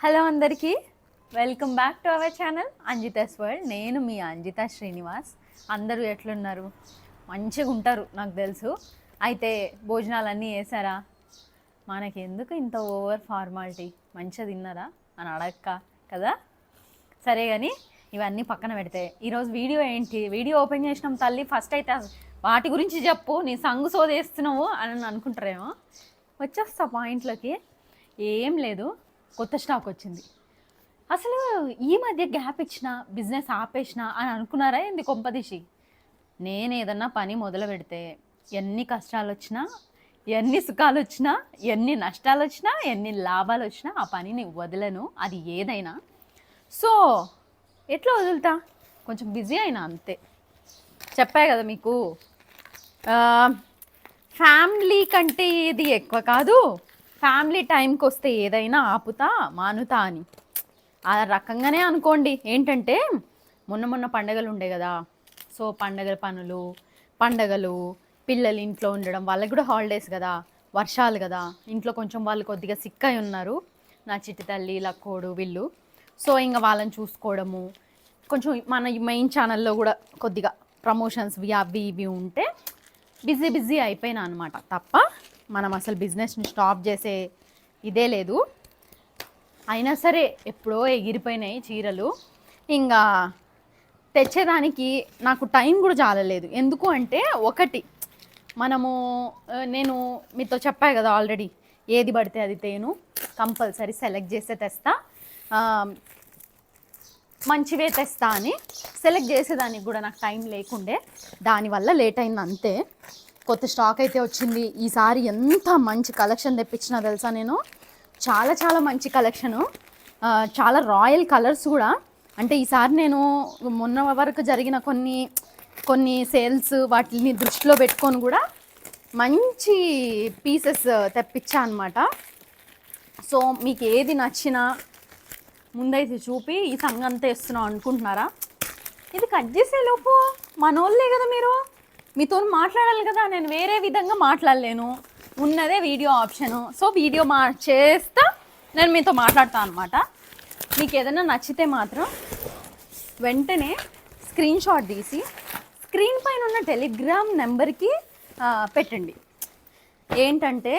Hello అందరికీ, welcome back to our channel Anjitha's world. నేను మీ అంజిత శ్రీనివాస్. అందరూ ఎట్లున్నారు? మంచిగా ఉంటారు నాకు తెలుసు. అయితే భోజనాలన్నీ వేసారా? మనకి ఎందుకు ఇంత ఓవర్ ఫార్మాలిటీ? మంచిగా తిన్నారా అని అడగక్క కదా. సరే కానీ ఇవన్నీ పక్కన పెడితే ఈరోజు వీడియో ఏంటి? వీడియో ఓపెన్ చేసినాం తల్లి. ఫస్ట్ అయితే వాటి గురించి చెప్పు, నీ సంగు సోదేస్తున్నావు అని అనుకుంటారేమో. వచ్చేస్తా పాయింట్లోకి. ఏం లేదు, కొత్త స్టాక్ వచ్చింది. అసలు ఈ మధ్య గ్యాప్ ఇచ్చిన బిజినెస్ ఆపేసిన అని అనుకున్నారా ఏంది కొంపదీసి? నేను ఏదన్నా పని మొదలు పెడితే ఎన్ని కష్టాలు వచ్చినా, ఎన్ని సుఖాలు వచ్చినా, ఎన్ని నష్టాలు వచ్చినా, ఎన్ని లాభాలు వచ్చినా ఆ పనిని వదలను, అది ఏదైనా. సో ఎట్లా వదులుతా? కొంచెం బిజీ అయినా అంతే. చెప్పా కదా మీకు, ఫ్యామిలీ కంటే ఇది ఎక్కువ కాదు, ఫ్యామిలీ టైంకి వస్తే ఏదైనా ఆపుతా మానుతా అని. ఆ రకంగానే అనుకోండి. ఏంటంటే మొన్న పండగలు ఉండే కదా. సో పండగల పనులు, పండగలు, పిల్లలు ఇంట్లో ఉండడం, వాళ్ళకి కూడా హాలిడేస్ కదా, వర్షాలు కదా, ఇంట్లో కొంచెం వాళ్ళు కొద్దిగా సిక్ అయి ఉన్నారు, నా చిట్టి తల్లి లక్కోడు వీళ్ళు. సో ఇంకా వాళ్ళని చూసుకోవడము, కొంచెం మన మెయిన్ ఛానల్లో కూడా కొద్దిగా ప్రమోషన్స్ అవి ఇవి ఉంటే బిజీ అయిపోయినా అనమాట. తప్ప మనం అసలు బిజినెస్ని స్టాప్ చేసే ఇదే లేదు. అయినా సరే ఎప్పుడో ఎగిరిపోయినాయి చీరలు. ఇంకా తెచ్చేదానికి నాకు టైం కూడా చాలలేదు. ఎందుకు అంటే, ఒకటి నేను మీతో చెప్పా కదా ఆల్రెడీ, ఏది పడితే అది తేను, కంపల్సరీ సెలెక్ట్ చేస్తే తెస్తా, మంచివే తెస్తా అని. సెలెక్ట్ చేసేదానికి కూడా నాకు టైం లేకుండే, దానివల్ల లేట్ అయింది అంతే. కొత్త స్టాక్ అయితే వచ్చింది. ఈసారి ఎంత మంచి కలెక్షన్ తెప్పించినా తెలుసా నేను. చాలా మంచి కలెక్షను, చాలా రాయల్ కలర్స్ కూడా. అంటే ఈసారి నేను మొన్న వరకు జరిగిన కొన్ని సేల్స్ వాటిని దృష్టిలో పెట్టుకొని కూడా మంచి పీసెస్ తెప్పించా అనమాట. సో మీకు ఏది నచ్చినా ముందైతే చూపి ఈ సంగంతా ఇస్తున్నాం అనుకుంటున్నారా? ఇది కట్ చేసేలోపు మనోళ్ళే కదా మీరు, మీతో మాట్లాడాలి కదా. నేను వేరే విధంగా మాట్లాడలేను, ఉన్నదే వీడియో ఆప్షను. సో వీడియో చేస్తా, నేను మీతో మాట్లాడతాను అనమాట. మీకు ఏదైనా నచ్చితే మాత్రం వెంటనే స్క్రీన్ షాట్ తీసి స్క్రీన్ పైన ఉన్న టెలిగ్రామ్ నెంబర్కి పెట్టండి. ఏంటంటే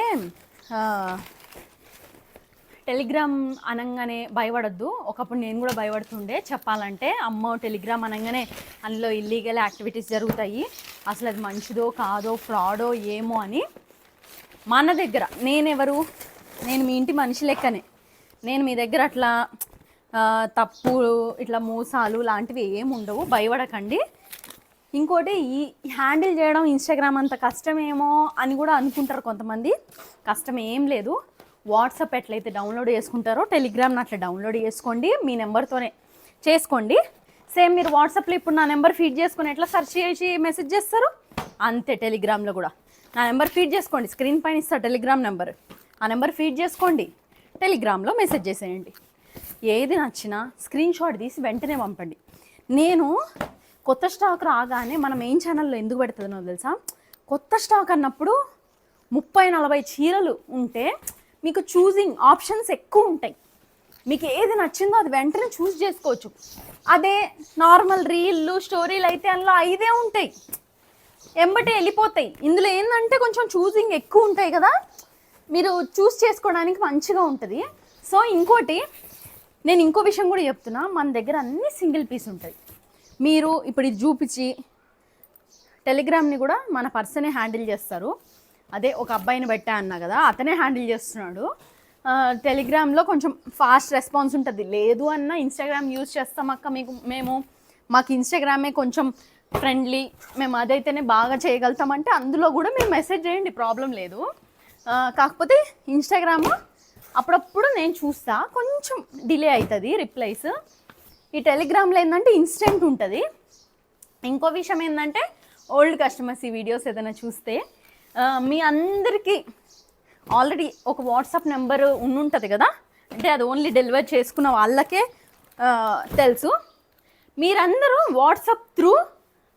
టెలిగ్రామ్ అనగానే భయపడద్దు. ఒకప్పుడు నేను కూడా భయపడుతుండే చెప్పాలంటే. అమ్మో టెలిగ్రామ్ అనగానే అందులో ఇల్లీగల్ యాక్టివిటీస్ జరుగుతాయి, అసలు అది మంచిదో కాదో ఫ్రాడో ఏమో అని. మన దగ్గర నేను మీ ఇంటి మనిషి లెక్కనే. నేను మీ దగ్గర అట్లా తప్పులు ఇట్లా మోసాలు లాంటివి ఏమి ఉండవు, భయపడకండి. ఇంకోటి, ఈ హ్యాండిల్ చేయడం ఇన్స్టాగ్రామ్ అంత కష్టమేమో అని కూడా అనుకుంటారు కొంతమంది. కష్టం ఏం లేదు. వాట్సాప్ ఎట్లయితే డౌన్లోడ్ చేసుకుంటారో టెలిగ్రామ్ని అట్లా డౌన్లోడ్ చేసుకోండి. మీ నెంబర్తోనే చేసుకోండి. సేమ్ మీరు వాట్సాప్లో ఇప్పుడు నా నెంబర్ ఫీడ్ చేసుకొని ఎట్లా సెర్చ్ చేసి మెసేజ్ చేస్తారు, అంతే టెలిగ్రామ్లో కూడా నా నెంబర్ ఫీడ్ చేసుకోండి. స్క్రీన్ పైన ఇస్తా టెలిగ్రామ్ నెంబర్, ఆ నెంబర్ ఫీడ్ చేసుకోండి, టెలిగ్రామ్లో మెసేజ్ చేసేయండి. ఏది నచ్చినా స్క్రీన్ షాట్ తీసి వెంటనే పంపండి. నేను కొత్త స్టాక్ రాగానే మన మెయిన్ ఛానల్లో ఎందుకు పెడుతుందో తెలుసా? కొత్త స్టాక్ అన్నప్పుడు 30-40 చీరలు ఉంటే మీకు చూసింగ్ ఆప్షన్స్ ఎక్కువ ఉంటాయి. మీకు ఏది నచ్చిందో అది వెంటనే చూస్ చేసుకోవచ్చు. అదే నార్మల్ రీల్లు స్టోరీలు అయితే అందులో 5 ఉంటాయి, ఎంబటే వెళ్ళిపోతాయి. ఇందులో ఏంటంటే కొంచెం చూసింగ్ ఎక్కువ ఉంటాయి కదా, మీరు చూస్ చేసుకోవడానికి మంచిగా ఉంటుంది. సో ఇంకోటి, నేను ఇంకో విషయం కూడా చెప్తున్నా, మన దగ్గర అన్ని సింగిల్ పీస్ ఉంటాయి. మీరు ఇప్పుడు ఇది చూపించి టెలిగ్రామ్ని కూడా మన పర్సనే హ్యాండిల్ చేస్తారు. అదే ఒక అబ్బాయిని పెట్టా అన్నా కదా, అతనే హ్యాండిల్ చేస్తున్నాడు. టెలిగ్రామ్లో కొంచెం ఫాస్ట్ రెస్పాన్స్ ఉంటుంది. లేదు అన్న ఇన్స్టాగ్రామ్ యూజ్ చేస్తాం అక్క, మాకు ఇన్స్టాగ్రామే కొంచెం ఫ్రెండ్లీ, మేము అదైతేనే బాగా చేయగలుగుతామంటే అందులో కూడా మీరు మెసేజ్ చేయండి, ప్రాబ్లం లేదు. కాకపోతే ఇన్స్టాగ్రామ్ అప్పుడప్పుడు నేను చూస్తా, కొంచెం డిలే అవుతుంది రిప్లైస్. ఈ టెలిగ్రామ్లో ఏంటంటే ఇన్స్టెంట్ ఉంటుంది. ఇంకో విషయం ఏంటంటే, ఓల్డ్ కస్టమర్స్ ఈ వీడియోస్ ఏదైనా చూస్తే మీ అందరికీ ఆల్రెడీ ఒక వాట్సాప్ నెంబర్ ఉంటుంది కదా, అంటే అది ఓన్లీ డెలివర్ చేసుకున్న వాళ్ళకే తెలుసు. మీరందరూ వాట్సాప్ త్రూ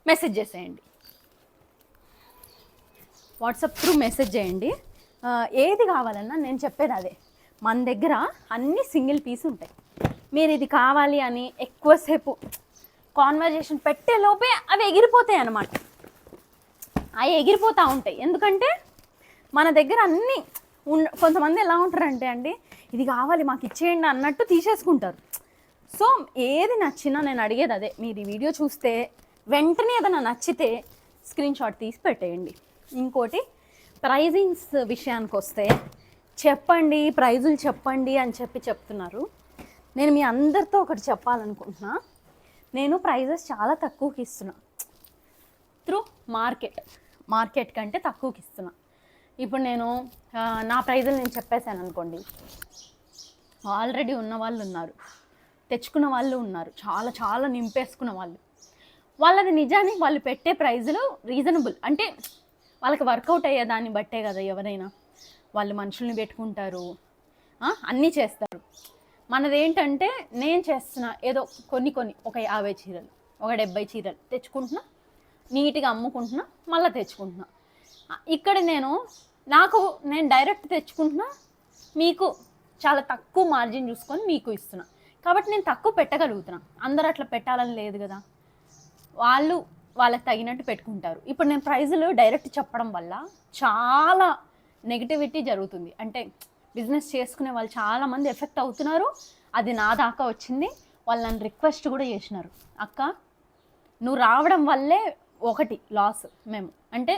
మెసేజ్ చేసేయండి. వాట్సాప్ త్రూ మెసేజ్ చేయండి. ఏది కావాలన్నా నేను చెప్పేది అదే. మన దగ్గర అన్ని సింగిల్ పీస్ ఉంటాయి. మీరు ఇది కావాలి అని ఎక్కువసేపు కాన్వర్జేషన్ పెట్టే లోపే అవి ఎగిరిపోతాయి అన్నమాట. అవి ఎగిరిపోతూ ఉంటాయి. ఎందుకంటే మన దగ్గర అన్నీ కొంతమంది ఎలా ఉంటారంటే అండి, ఇది కావాలి మాకు ఇచ్చేయండి అన్నట్టు తీసేసుకుంటారు. సో ఏది నచ్చినా నేను అడిగేది అదే, మీరు ఈ వీడియో చూస్తే వెంటనే ఏదైనా నచ్చితే స్క్రీన్ షాట్ తీసి పెట్టేయండి. ఇంకోటి ప్రైజింగ్స్ విషయానికి వస్తే చెప్పండి, ప్రైజులు చెప్పండి అని చెప్తున్నారు. నేను మీ అందరితో ఒకటి చెప్పాలనుకుంటున్నా, నేను ప్రైజెస్ చాలా తక్కువకి ఇస్తున్నా. త్రూ మార్కెట్ కంటే తక్కువకి ఇస్తున్నా. ఇప్పుడు నేను నా ప్రైజులు నేను చెప్పేశాను అనుకోండి, ఆల్రెడీ ఉన్న వాళ్ళు ఉన్నారు, తెచ్చుకున్న వాళ్ళు ఉన్నారు, చాలా చాలా నింపేసుకున్న వాళ్ళది నిజానికి వాళ్ళు పెట్టే ప్రైజులు రీజనబుల్. అంటే వాళ్ళకి వర్కౌట్ అయ్యే దాన్ని బట్టే కదా ఎవరైనా, వాళ్ళు మనుషుల్ని పెట్టుకుంటారు, అన్నీ చేస్తారు. మనది ఏంటంటే నేను చేస్తున్నా ఏదో కొన్ని ఒక 50 చీరలు, ఒక 70 చీరలు తెచ్చుకుంటున్నా, నీట్గా అమ్ముకుంటున్నా, మళ్ళీ తెచ్చుకుంటున్నా. ఇక్కడ నేను డైరెక్ట్ తెచ్చుకుంటున్నా, మీకు చాలా తక్కువ మార్జిన్ చూసుకొని మీకు ఇస్తున్నా. కాబట్టి నేను తక్కువ పెట్టగలుగుతున్నా. అందరూ అట్లా పెట్టాలని లేదు కదా, వాళ్ళకి తగినట్టు పెట్టుకుంటారు. ఇప్పుడు నేను ప్రైజులు డైరెక్ట్ చెప్పడం వల్ల చాలా నెగిటివిటీ జరుగుతుంది. అంటే బిజినెస్ చేసుకునే వాళ్ళు చాలామంది ఎఫెక్ట్ అవుతున్నారు. అది నా దాకా వచ్చింది. వాళ్ళు నన్ను రిక్వెస్ట్ కూడా చేసినారు, అక్క నువ్వు రావడం వల్లే ఒకటి లాస్ మేము. అంటే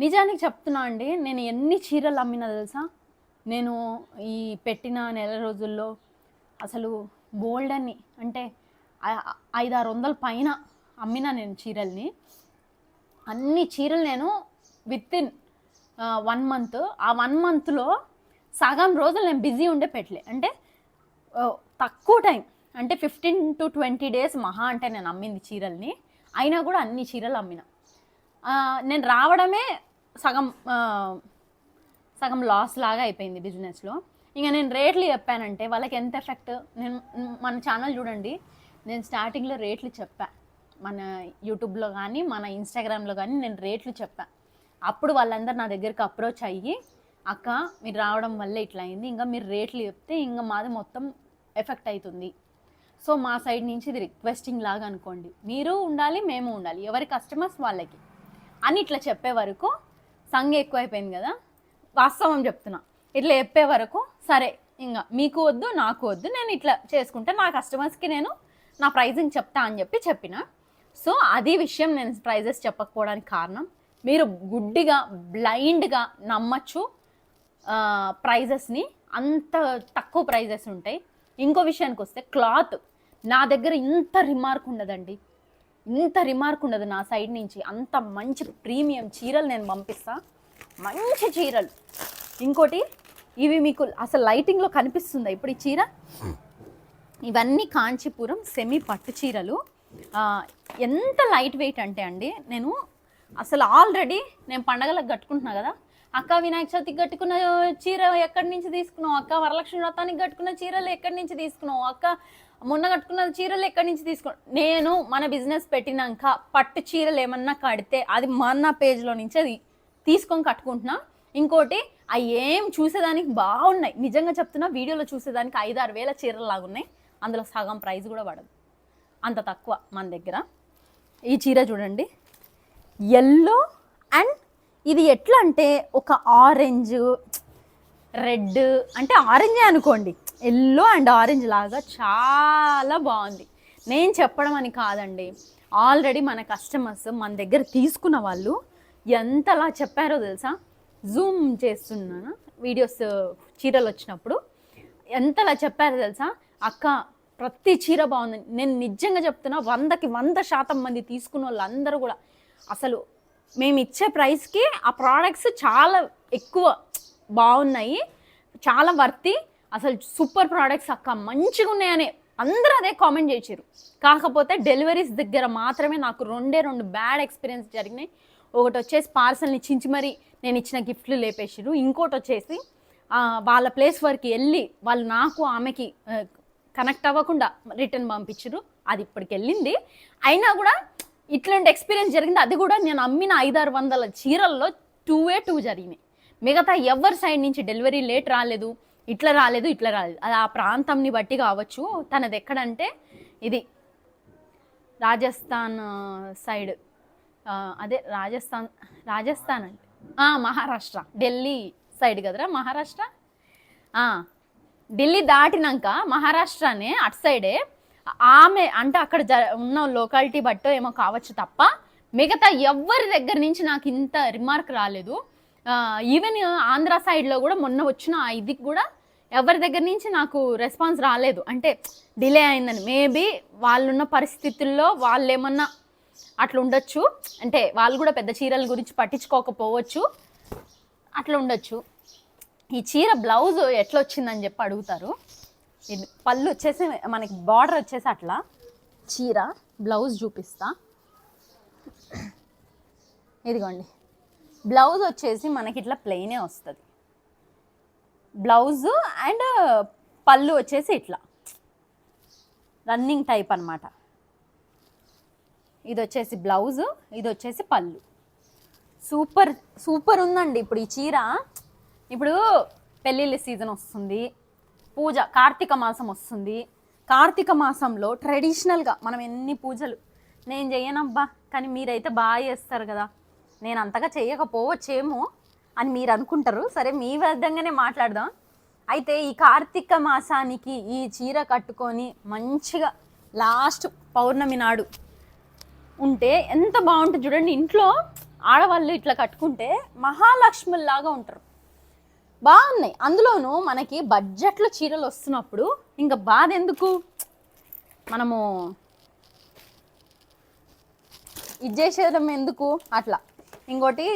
నిజానికి చెప్తున్నా అండి, నేను ఎన్ని చీరలు అమ్మినా తెలుసా, నేను ఈ పెట్టిన నెల రోజుల్లో అసలు గోల్డ్ అని అంటే 500-600 పైన అమ్మినా నేను చీరల్ని. అన్ని చీరలు నేను వితిన్ 1 మంత్, ఆ 1 మంత్లో సగం రోజులు నేను బిజీ ఉండే పెట్టలే. అంటే తక్కువ టైం, అంటే 15 to 20 డేస్ మహా అంటే నేను అమ్మింది చీరల్ని. అయినా కూడా అన్ని చీరలు అమ్మిన. నేను రావడమే సగం లాస్ లాగా అయిపోయింది బిజినెస్లో. ఇంకా నేను రేట్లు చెప్పానంటే వాళ్ళకి ఎంత ఎఫెక్ట్. నేను మన ఛానల్ చూడండి, నేను స్టార్టింగ్లో రేట్లు చెప్పా, మన యూట్యూబ్లో కానీ మన ఇన్స్టాగ్రామ్లో కానీ నేను రేట్లు చెప్పా. అప్పుడు వాళ్ళందరూ నా దగ్గరికి అప్రోచ్ అయ్యి, అక్క మీరు రావడం వల్ల ఇట్లా అయింది, ఇంకా మీరు రేట్లు చెప్తే ఇంకా మాది మొత్తం ఎఫెక్ట్ అవుతుంది. సో మా సైడ్ నుంచి ఇది రిక్వెస్టింగ్ లాగా అనుకోండి, మీరు ఉండాలి మేము ఉండాలి, ఎవరి కస్టమర్స్ వాళ్ళకి అని ఇట్లా చెప్పే వరకు సంగ ఎక్కువైపోయింది కదా. వాస్తవం చెప్తున్నా, ఇట్లా చెప్పే వరకు సరే ఇంకా మీకు వద్దు నాకు వద్దు, నేను ఇట్లా చేసుకుంటే నా కస్టమర్స్కి నేను నా ప్రైజింగ్ చెప్తా అని చెప్పిన. సో అది విషయం, నేను ప్రైజెస్ చెప్పకపోవడానికి కారణం. మీరు గుడ్డిగా బ్లైండ్గా నమ్మచ్చు ప్రైజెస్ని, అంత తక్కువ ప్రైజెస్ ఉంటాయి. ఇంకో విషయానికి వస్తే క్లాత్, నా దగ్గర ఇంత రిమార్క్ ఉండదండి, ఇంత రిమార్క్ ఉండదు నా సైడ్ నుంచి. అంత మంచి ప్రీమియం చీరలు నేను పంపిస్తా, మంచి చీరలు. ఇంకోటి, ఇవి మీకు అసలు లైటింగ్లో కనిపిస్తుందా ఇప్పుడు ఈ చీర? ఇవన్నీ కాంచీపురం సెమీ పట్టు చీరలు. ఎంత లైట్ వెయిట్ అంటే అండి, నేను అసలు ఆల్రెడీ నేను పండగలకు కట్టుకుంటున్నా కదా, అక్క వినాయక చవితికి కట్టుకున్న చీర ఎక్కడి నుంచి తీసుకున్నావు, అక్క వరలక్ష్మి వ్రతానికి కట్టుకున్న చీరలు ఎక్కడి నుంచి తీసుకున్నావు, అక్క మొన్న కట్టుకున్న చీరలు ఎక్కడి నుంచి తీసుకున్నావు. నేను మన బిజినెస్ పెట్టినాక పట్టు చీరలు ఏమన్నా కడితే అది మన పేజ్లో నుంచి అది తీసుకొని కట్టుకుంటున్నా. ఇంకోటి, అవి ఏం చూసేదానికి బాగున్నాయి, నిజంగా చెప్తున్నా, వీడియోలో చూసేదానికి 5-6 వేల చీరలు లాగా ఉన్నాయి. అందులో సగం ప్రైస్ కూడా పడదు, అంత తక్కువ మన దగ్గర. ఈ చీర చూడండి, ఎల్లో అండ్ ఇది ఎట్లా అంటే ఒక ఆరెంజ్ రెడ్, అంటే ఆరెంజే అనుకోండి, ఎల్లో అండ్ ఆరెంజ్ లాగా చాలా బాగుంది. నేను చెప్పడం అని కాదండి, ఆల్రెడీ మన కస్టమర్స్ మన దగ్గర తీసుకున్న వాళ్ళు ఎంతలా చెప్పారో తెలుసా. జూమ్ చేస్తున్నాను వీడియోస్ చీరలు వచ్చినప్పుడు, ఎంతలా చెప్పారో తెలుసా, అక్క ప్రతి చీర బాగుంది. నేను నిజంగా చెప్తున్నా, 100కి 100% మంది తీసుకున్న వాళ్ళందరూ కూడా అసలు మేము ఇచ్చే ప్రైస్కి ఆ ప్రోడక్ట్స్ చాలా ఎక్కువ బాగున్నాయి, చాలా వర్తి, అసలు సూపర్ ప్రోడక్ట్స్ అక్క, మంచిగా ఉన్నాయని అందరూ అదే కామెంట్ చేశారు. కాకపోతే డెలివరీస్ దగ్గర మాత్రమే నాకు 2 బ్యాడ్ ఎక్స్పీరియన్స్ జరిగినాయి. ఒకటి వచ్చేసి పార్సల్ని చించి మరీ నేను ఇచ్చిన గిఫ్ట్లు లేపేసారు. ఇంకోటి వచ్చేసి వాళ్ళ ప్లేస్ వరకు వెళ్ళి వాళ్ళు నాకు ఆమెకి కనెక్ట్ అవ్వకుండా రిటర్న్ పంపించారు. అది ఇప్పటికి వెళ్ళింది. అయినా కూడా ఇట్లాంటి ఎక్స్పీరియన్స్ జరిగింది. అది కూడా నేను అమ్మిన 500-600 చీరల్లో 2 జరిగినాయి. మిగతా ఎవరి సైడ్ నుంచి డెలివరీ లేట్ రాలేదు, ఇట్లా రాలేదు ఇట్లా రాలేదు, అది ఆ ప్రాంతంని బట్టి కావచ్చు. తనది ఎక్కడంటే ఇది రాజస్థాన్ సైడ్, అదే రాజస్థాన్ అంటే మహారాష్ట్ర, ఢిల్లీ సైడ్ కదరా మహారాష్ట్ర. ఢిల్లీ దాటినాక మహారాష్ట్రనే అటు సైడే. ఆమె అంటే అక్కడ ఉన్న లోకాలిటీ బట్టో ఏమో కావచ్చు తప్ప మిగతా ఎవరి దగ్గర నుంచి నాకు ఇంత రిమార్క్ రాలేదు. ఈవెన్ ఆంధ్ర సైడ్లో కూడా మొన్న వచ్చిన ఇదికి కూడా ఎవరి దగ్గర నుంచి నాకు రెస్పాన్స్ రాలేదు. అంటే డిలే అయిందని, మేబీ వాళ్ళున్న పరిస్థితుల్లో వాళ్ళు ఏమన్నా అట్లా ఉండొచ్చు, అంటే వాళ్ళు కూడా పెద్ద చీరల గురించి పట్టించుకోకపోవచ్చు, అట్లా ఉండొచ్చు. ఈ చీర బ్లౌజ్ ఎట్లా వచ్చిందని చెప్పి అడుగుతారు. ఇది పళ్ళు వచ్చేసి మనకి బార్డర్ వచ్చేసి అట్లా, చీర బ్లౌజ్ చూపిస్తా. ఇదిగోండి, బ్లౌజ్ వచ్చేసి మనకి ఇట్లా ప్లెయినే వస్తుంది బ్లౌజు, అండ్ పళ్ళు వచ్చేసి ఇట్లా రన్నింగ్ టైప్ అనమాట. ఇది వచ్చేసి బ్లౌజు, ఇది వచ్చేసి పళ్ళు. సూపర్ సూపర్ ఉందండి. ఇప్పుడు ఈ చీర, ఇప్పుడు పెళ్ళిళ్ళ సీజన్ వస్తుంది, పూజ కార్తీక మాసం వస్తుంది. కార్తీక మాసంలో ట్రెడిషనల్గా మనం ఎన్ని పూజలు, నేను చెయ్యనబ్బా కానీ మీరైతే బాగా చేస్తారు కదా, నేను అంతగా చేయకపోవచ్చేమో అని మీరు అనుకుంటారు. సరే, మీ విధంగానే మాట్లాడదాం. అయితే ఈ కార్తీక మాసానికి ఈ చీర కట్టుకొని మంచిగా లాస్ట్ పౌర్ణమి నాడు ఉంటే ఎంత బాగుంటుంది చూడండి. ఇంట్లో ఆడవాళ్ళు ఇట్లా కట్టుకుంటే మహాలక్ష్ముల్లాగా ఉంటారు. బాగున్నాయి. అందులోనూ మనకి బడ్జెట్లో చీరలు వస్తున్నప్పుడు ఇంకా బాధ ఎందుకు, మనము ఇది చేసేయడం ఎందుకు అట్లా. ఇంకోటి,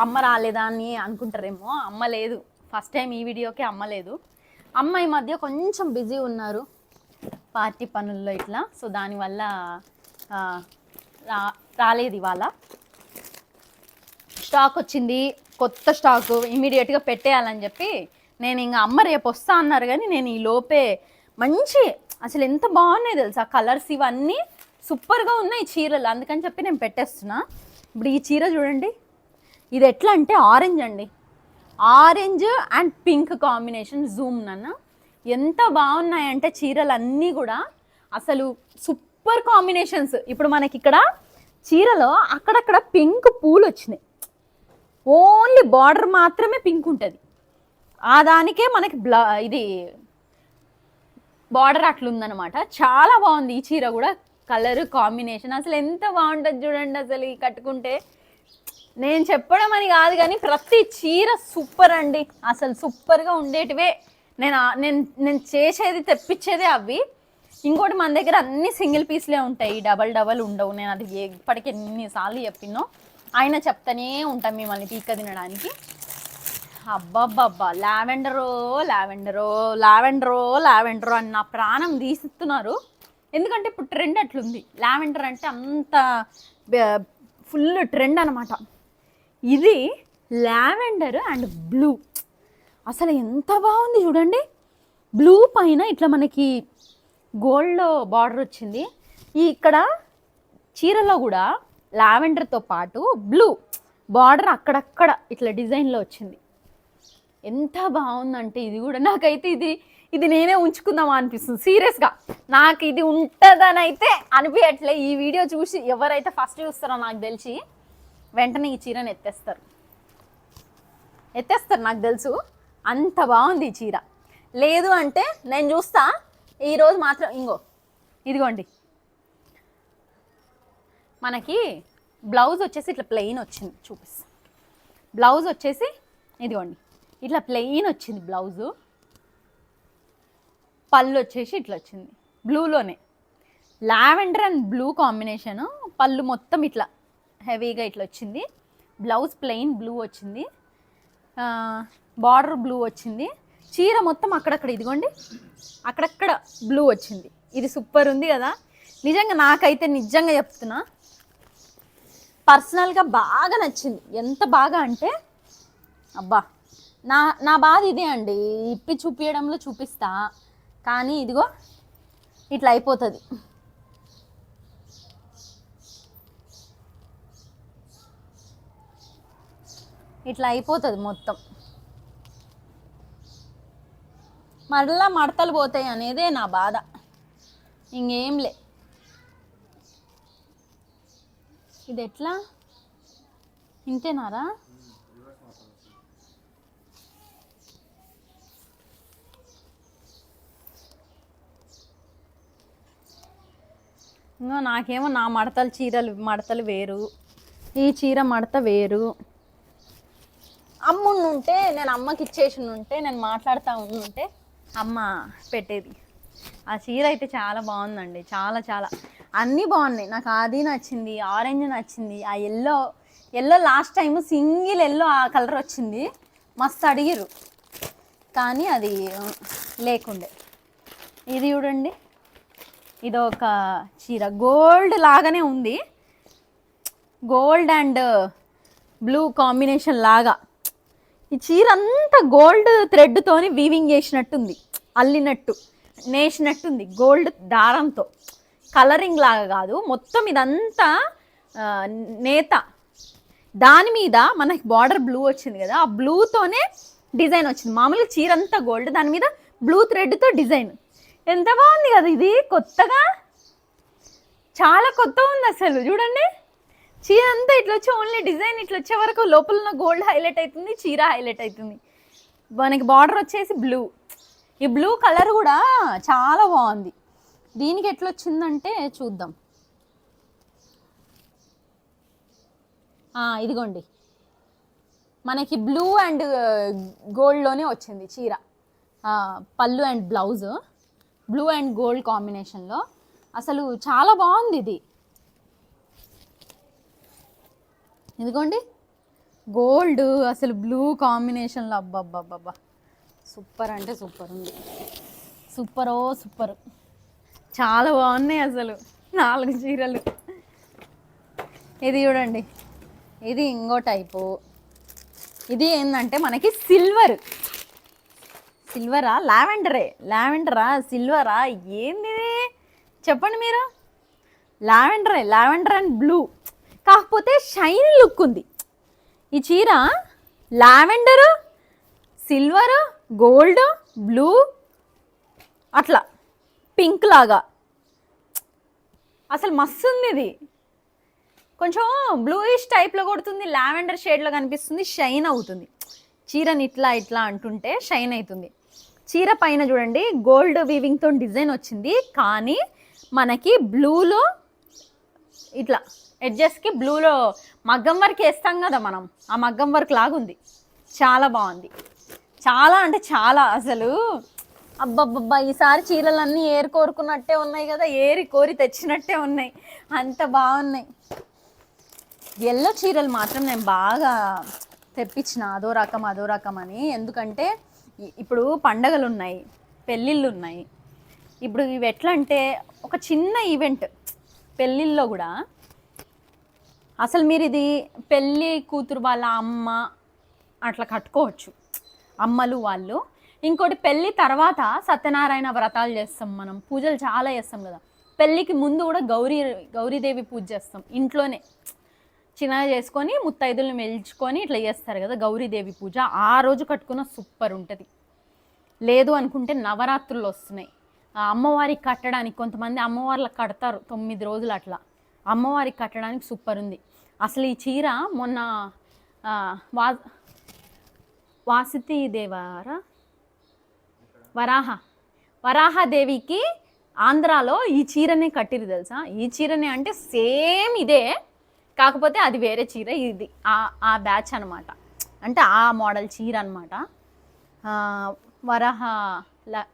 అమ్మ రాలేదా అని అనుకుంటారేమో, అమ్మ లేదు. ఫస్ట్ టైం ఈ వీడియోకి అమ్మ లేదు. అమ్మ ఈ మధ్య కొంచెం బిజీ ఉన్నారు పార్టీ పనుల్లో ఇట్లా, సో దానివల్ల రాలేదు. ఇవాళ స్టాక్ వచ్చింది, కొత్త స్టాకు, ఇమీడియట్గా పెట్టేయాలని చెప్పి నేను ఇంకా అమ్మ రేపు వస్తా అన్నారు, కానీ నేను ఈ లోపే మంచి, అసలు ఎంత బాగున్నాయి తెలుసా కలర్స్, ఇవన్నీ సూపర్గా ఉన్నాయి చీరలు, అందుకని చెప్పి నేను పెట్టేస్తున్నా. ఇప్పుడు ఈ చీర చూడండి, ఇది ఎట్లా అంటే ఆరెంజ్ అండి, orange and pink combination. Zoom నన్న ఎంత బాగున్నాయంటే చీరలు అన్నీ కూడా అసలు సూపర్ కాంబినేషన్స్. ఇప్పుడు మనకి ఇక్కడ చీరలో అక్కడక్కడ పింక్ పూలు వచ్చినాయి, ఓన్లీ బార్డర్ మాత్రమే పింక్ ఉంటుంది, ఆ దానికే మనకి ఇది బార్డర్ అట్లుందనమాట. చాలా బాగుంది ఈ చీర కూడా, కలర్ కాంబినేషన్ అసలు ఎంత బాగుంటుంది చూడండి. అసలు ఈ కట్టుకుంటే, నేను చెప్పడం అని కాదు కానీ ప్రతి చీర సూపర్ అండి, అసలు సూపర్గా ఉండేటివే. నేను చేసేది తెప్పించేదే అవి. ఇంకోటి, మన దగ్గర అన్ని సింగిల్ పీస్లే ఉంటాయి, డబల్ ఉండవు. నేను అది ఇప్పటికీ ఎన్నిసార్లు చెప్పినో, ఆయన చెప్తానే ఉంటాం మిమ్మల్ని పీక తినడానికి. అబ్బాబ్బా, లావెండరో లావెండరో లావెండరో లావెండరో అని నా ప్రాణం తీస్తున్నారు. ఎందుకంటే ఇప్పుడు ట్రెండ్ అట్లుంది, లావెండర్ అంటే అంత ఫుల్ ట్రెండ్ అనమాట. ఇది లావెండర్ అండ్ బ్లూ, అసలు ఎంత బాగుంది చూడండి. బ్లూ పైన ఇట్లా మనకి గోల్డ్ బార్డర్ వచ్చింది. ఇక్కడ చీరలో కూడా లావెండర్తో పాటు బ్లూ బార్డర్ అక్కడక్కడ ఇట్లా డిజైన్లో వచ్చింది. ఎంత బాగుందంటే ఇది కూడా, నాకైతే ఇది నేనే ఉంచుకుందామా అనిపిస్తుంది సీరియస్గా. నాకు ఇది ఉంటుందని అయితే అనిపించట్లే. ఈ వీడియో చూసి ఎవరైతే ఫస్ట్ చూస్తారో నాకు తెలిసి వెంటనే ఈ చీరను ఎత్తేస్తారు నాకు తెలుసు, అంత బాగుంది ఈ చీర. లేదు అంటే నేను చూస్తా, ఈరోజు మాత్రం ఇదిగోండి, మనకి బ్లౌజ్ వచ్చేసి ఇట్లా ప్లెయిన్ వచ్చింది, చూపిస్తా. బ్లౌజ్ వచ్చేసి ఇదిగోండి ఇట్లా ప్లెయిన్ వచ్చింది బ్లౌజు, పళ్ళు వచ్చేసి ఇట్లా వచ్చింది బ్లూలోనే, లావెండర్ అండ్ బ్లూ కాంబినేషను. పళ్ళు మొత్తం ఇట్లా హెవీగా ఇట్లా వచ్చింది, బ్లౌజ్ ప్లెయిన్ బ్లూ వచ్చింది, బార్డర్ బ్లూ వచ్చింది, చీర మొత్తం అక్కడక్కడ ఇదిగోండి అక్కడక్కడ బ్లూ వచ్చింది. ఇది సూపర్ ఉంది కదా నిజంగా. నాకైతే నిజంగా చెప్తున్నా, పర్సనల్గా బాగా నచ్చింది. ఎంత బాగా అంటే అబ్బా, నా బాధ ఇదే అండి, ఇప్పి చూపించడంలో చూపిస్తా కానీ ఇదిగో ఇట్లా అయిపోతుంది. ఇట్లా అయిపోతుంది మొత్తం. మరలా మడతలు పోతాయి అనేదే నా బాధ, ఇంకేంలే. ఇది ఎట్లా ఇంతేనారా? నాకేమో నా మడతలు చీరలు మడతలు వేరు, ఈ చీర మడత వేరు. అమ్ముంటే నేను అమ్మకి ఇచ్చేసి ఉంటే, నేను మాట్లాడుతూ ఉంటే అమ్మ పెట్టేది. ఆ చీర అయితే చాలా బాగుందండి, చాలా చాలా అన్నీ బాగున్నాయి. నాకు అది నచ్చింది, ఆరెంజ్ నచ్చింది, ఆ yellow last time single yellow ఆ కలర్ వచ్చింది, మస్తు అడిగిరు కానీ అది లేకుండే. ఇది చూడండి, ఇది ఒక చీర గోల్డ్ లాగానే ఉంది, గోల్డ్ అండ్ బ్లూ కాంబినేషన్ లాగా. ఈ చీర అంతా గోల్డ్ థ్రెడ్తోని వీవింగ్ చేసినట్టుంది, అల్లినట్టు నేసినట్టుంది గోల్డ్ దారంతో. కలరింగ్ లాగా కాదు, మొత్తం ఇదంతా నేత. దాని మీద మనకి బార్డర్ బ్లూ వచ్చింది కదా, ఆ బ్లూతోనే డిజైన్ వచ్చింది. మామూలుగా చీర అంతా గోల్డ్, దాని మీద బ్లూ థ్రెడ్తో డిజైన్. ఎంత బాగుంది కదా ఇది, కొత్తగా చాలా కొత్తగా ఉంది అసలు. చూడండి చీర అంతా ఇట్లా వచ్చి ఓన్లీ డిజైన్ ఇట్లా వచ్చే వరకు లోపల ఉన్న గోల్డ్ హైలైట్ అవుతుంది, చీర హైలైట్ అవుతుంది. మనకి బార్డర్ వచ్చేసి బ్లూ, ఈ బ్లూ కలర్ కూడా చాలా బాగుంది. దీనికి ఎట్లా వచ్చిందంటే చూద్దాం. ఇదిగోండి, మనకి బ్లూ అండ్ గోల్డ్లోనే వచ్చింది చీర. పళ్ళు and blouse blue and gold కాంబినేషన్లో, అసలు చాలా బాగుంది ఇది. ఇదిగోండి గోల్డ్ అసలు బ్లూ కాంబినేషన్లో, అబ్బబ్బబ్బబ్బా సూపర్ అంటే సూపర్ ఉంది, సూపరో సూపర్, చాలా బాగున్నాయి అసలు 4 చీరలు. ఇది చూడండి, ఇది ఇంకో టైపు. ఇది ఏంటంటే మనకి సిల్వరా లావెండరా సిల్వరా ఏంది చెప్పండి మీరు? లావెండర్ అండ్ బ్లూ, కాకపోతే షైన్ లుక్ ఉంది ఈ చీర. లావెండరు, సిల్వరు, గోల్డ్, బ్లూ, అట్లా పింక్ లాగా అసలు మస్తు ఉంది. ఇది కొంచెం బ్లూయిష్ టైప్లో కొడుతుంది, లావెండర్ షేడ్లో కనిపిస్తుంది, షైన్ అవుతుంది. చీరని ఇట్లా అంటుంటే షైన్ అవుతుంది. చీర పైన చూడండి గోల్డ్ వీవింగ్తో డిజైన్ వచ్చింది, కానీ మనకి బ్లూలో ఇట్లా ఎడ్జెస్కి బ్లూలో మగ్గం వర్క్ వేస్తాం కదా మనం, ఆ మగ్గం వర్క్ లాగుంది. చాలా బాగుంది, చాలా అంటే చాలా అసలు. అబ్బబ్బబ్బా ఈసారి చీరలన్నీ ఏరి కోరుకున్నట్టే ఉన్నాయి కదా, ఏరి కోరి తెచ్చినట్టే ఉన్నాయి, అంత బాగున్నాయి. ఎల్లో చీరలు మాత్రం నేను బాగా తెప్పించిన, అదో రకం అని. ఎందుకంటే ఇప్పుడు పండగలు ఉన్నాయి, పెళ్ళిళ్ళు ఉన్నాయి. ఇప్పుడు ఇవి ఎట్లా అంటే ఒక చిన్న ఈవెంట్ పెళ్ళిళ్ళలో కూడా, అసలు మీరు ఇది పెళ్ళి కూతురు వాళ్ళ అమ్మ అట్లా కట్టుకోవచ్చు, అమ్మలు వాళ్ళు. ఇంకోటి పెళ్ళి తర్వాత సత్యనారాయణ వ్రతాలు చేస్తాం మనం, పూజలు చాలా చేస్తాం కదా. పెళ్ళికి ముందు కూడా గౌరీదేవి పూజ చేస్తాం ఇంట్లోనే, చిన్నగా చేసుకొని ముత్తైదులను మెల్చుకొని ఇట్లా చేస్తారు కదా గౌరీదేవి పూజ. ఆ రోజు కట్టుకున్న సూపర్ ఉంటుంది. లేదు అనుకుంటే నవరాత్రులు వస్తున్నాయి, అమ్మవారికి కట్టడానికి కొంతమంది అమ్మవార్లకు కడతారు 9 రోజులు అట్లా, అమ్మవారికి కట్టడానికి సూపర్ ఉంది అసలు. ఈ చీర మొన్న వాసితి దేవారా వరాహదేవికి ఆంధ్రాలో ఈ చీరనే కట్టిరు తెలుసా. ఈ చీరనే అంటే సేమ్ ఇదే, కాకపోతే అది వేరే చీర, ఇది ఆ బ్యాచ్ అనమాట, అంటే ఆ మోడల్ చీర అనమాట. వరాహ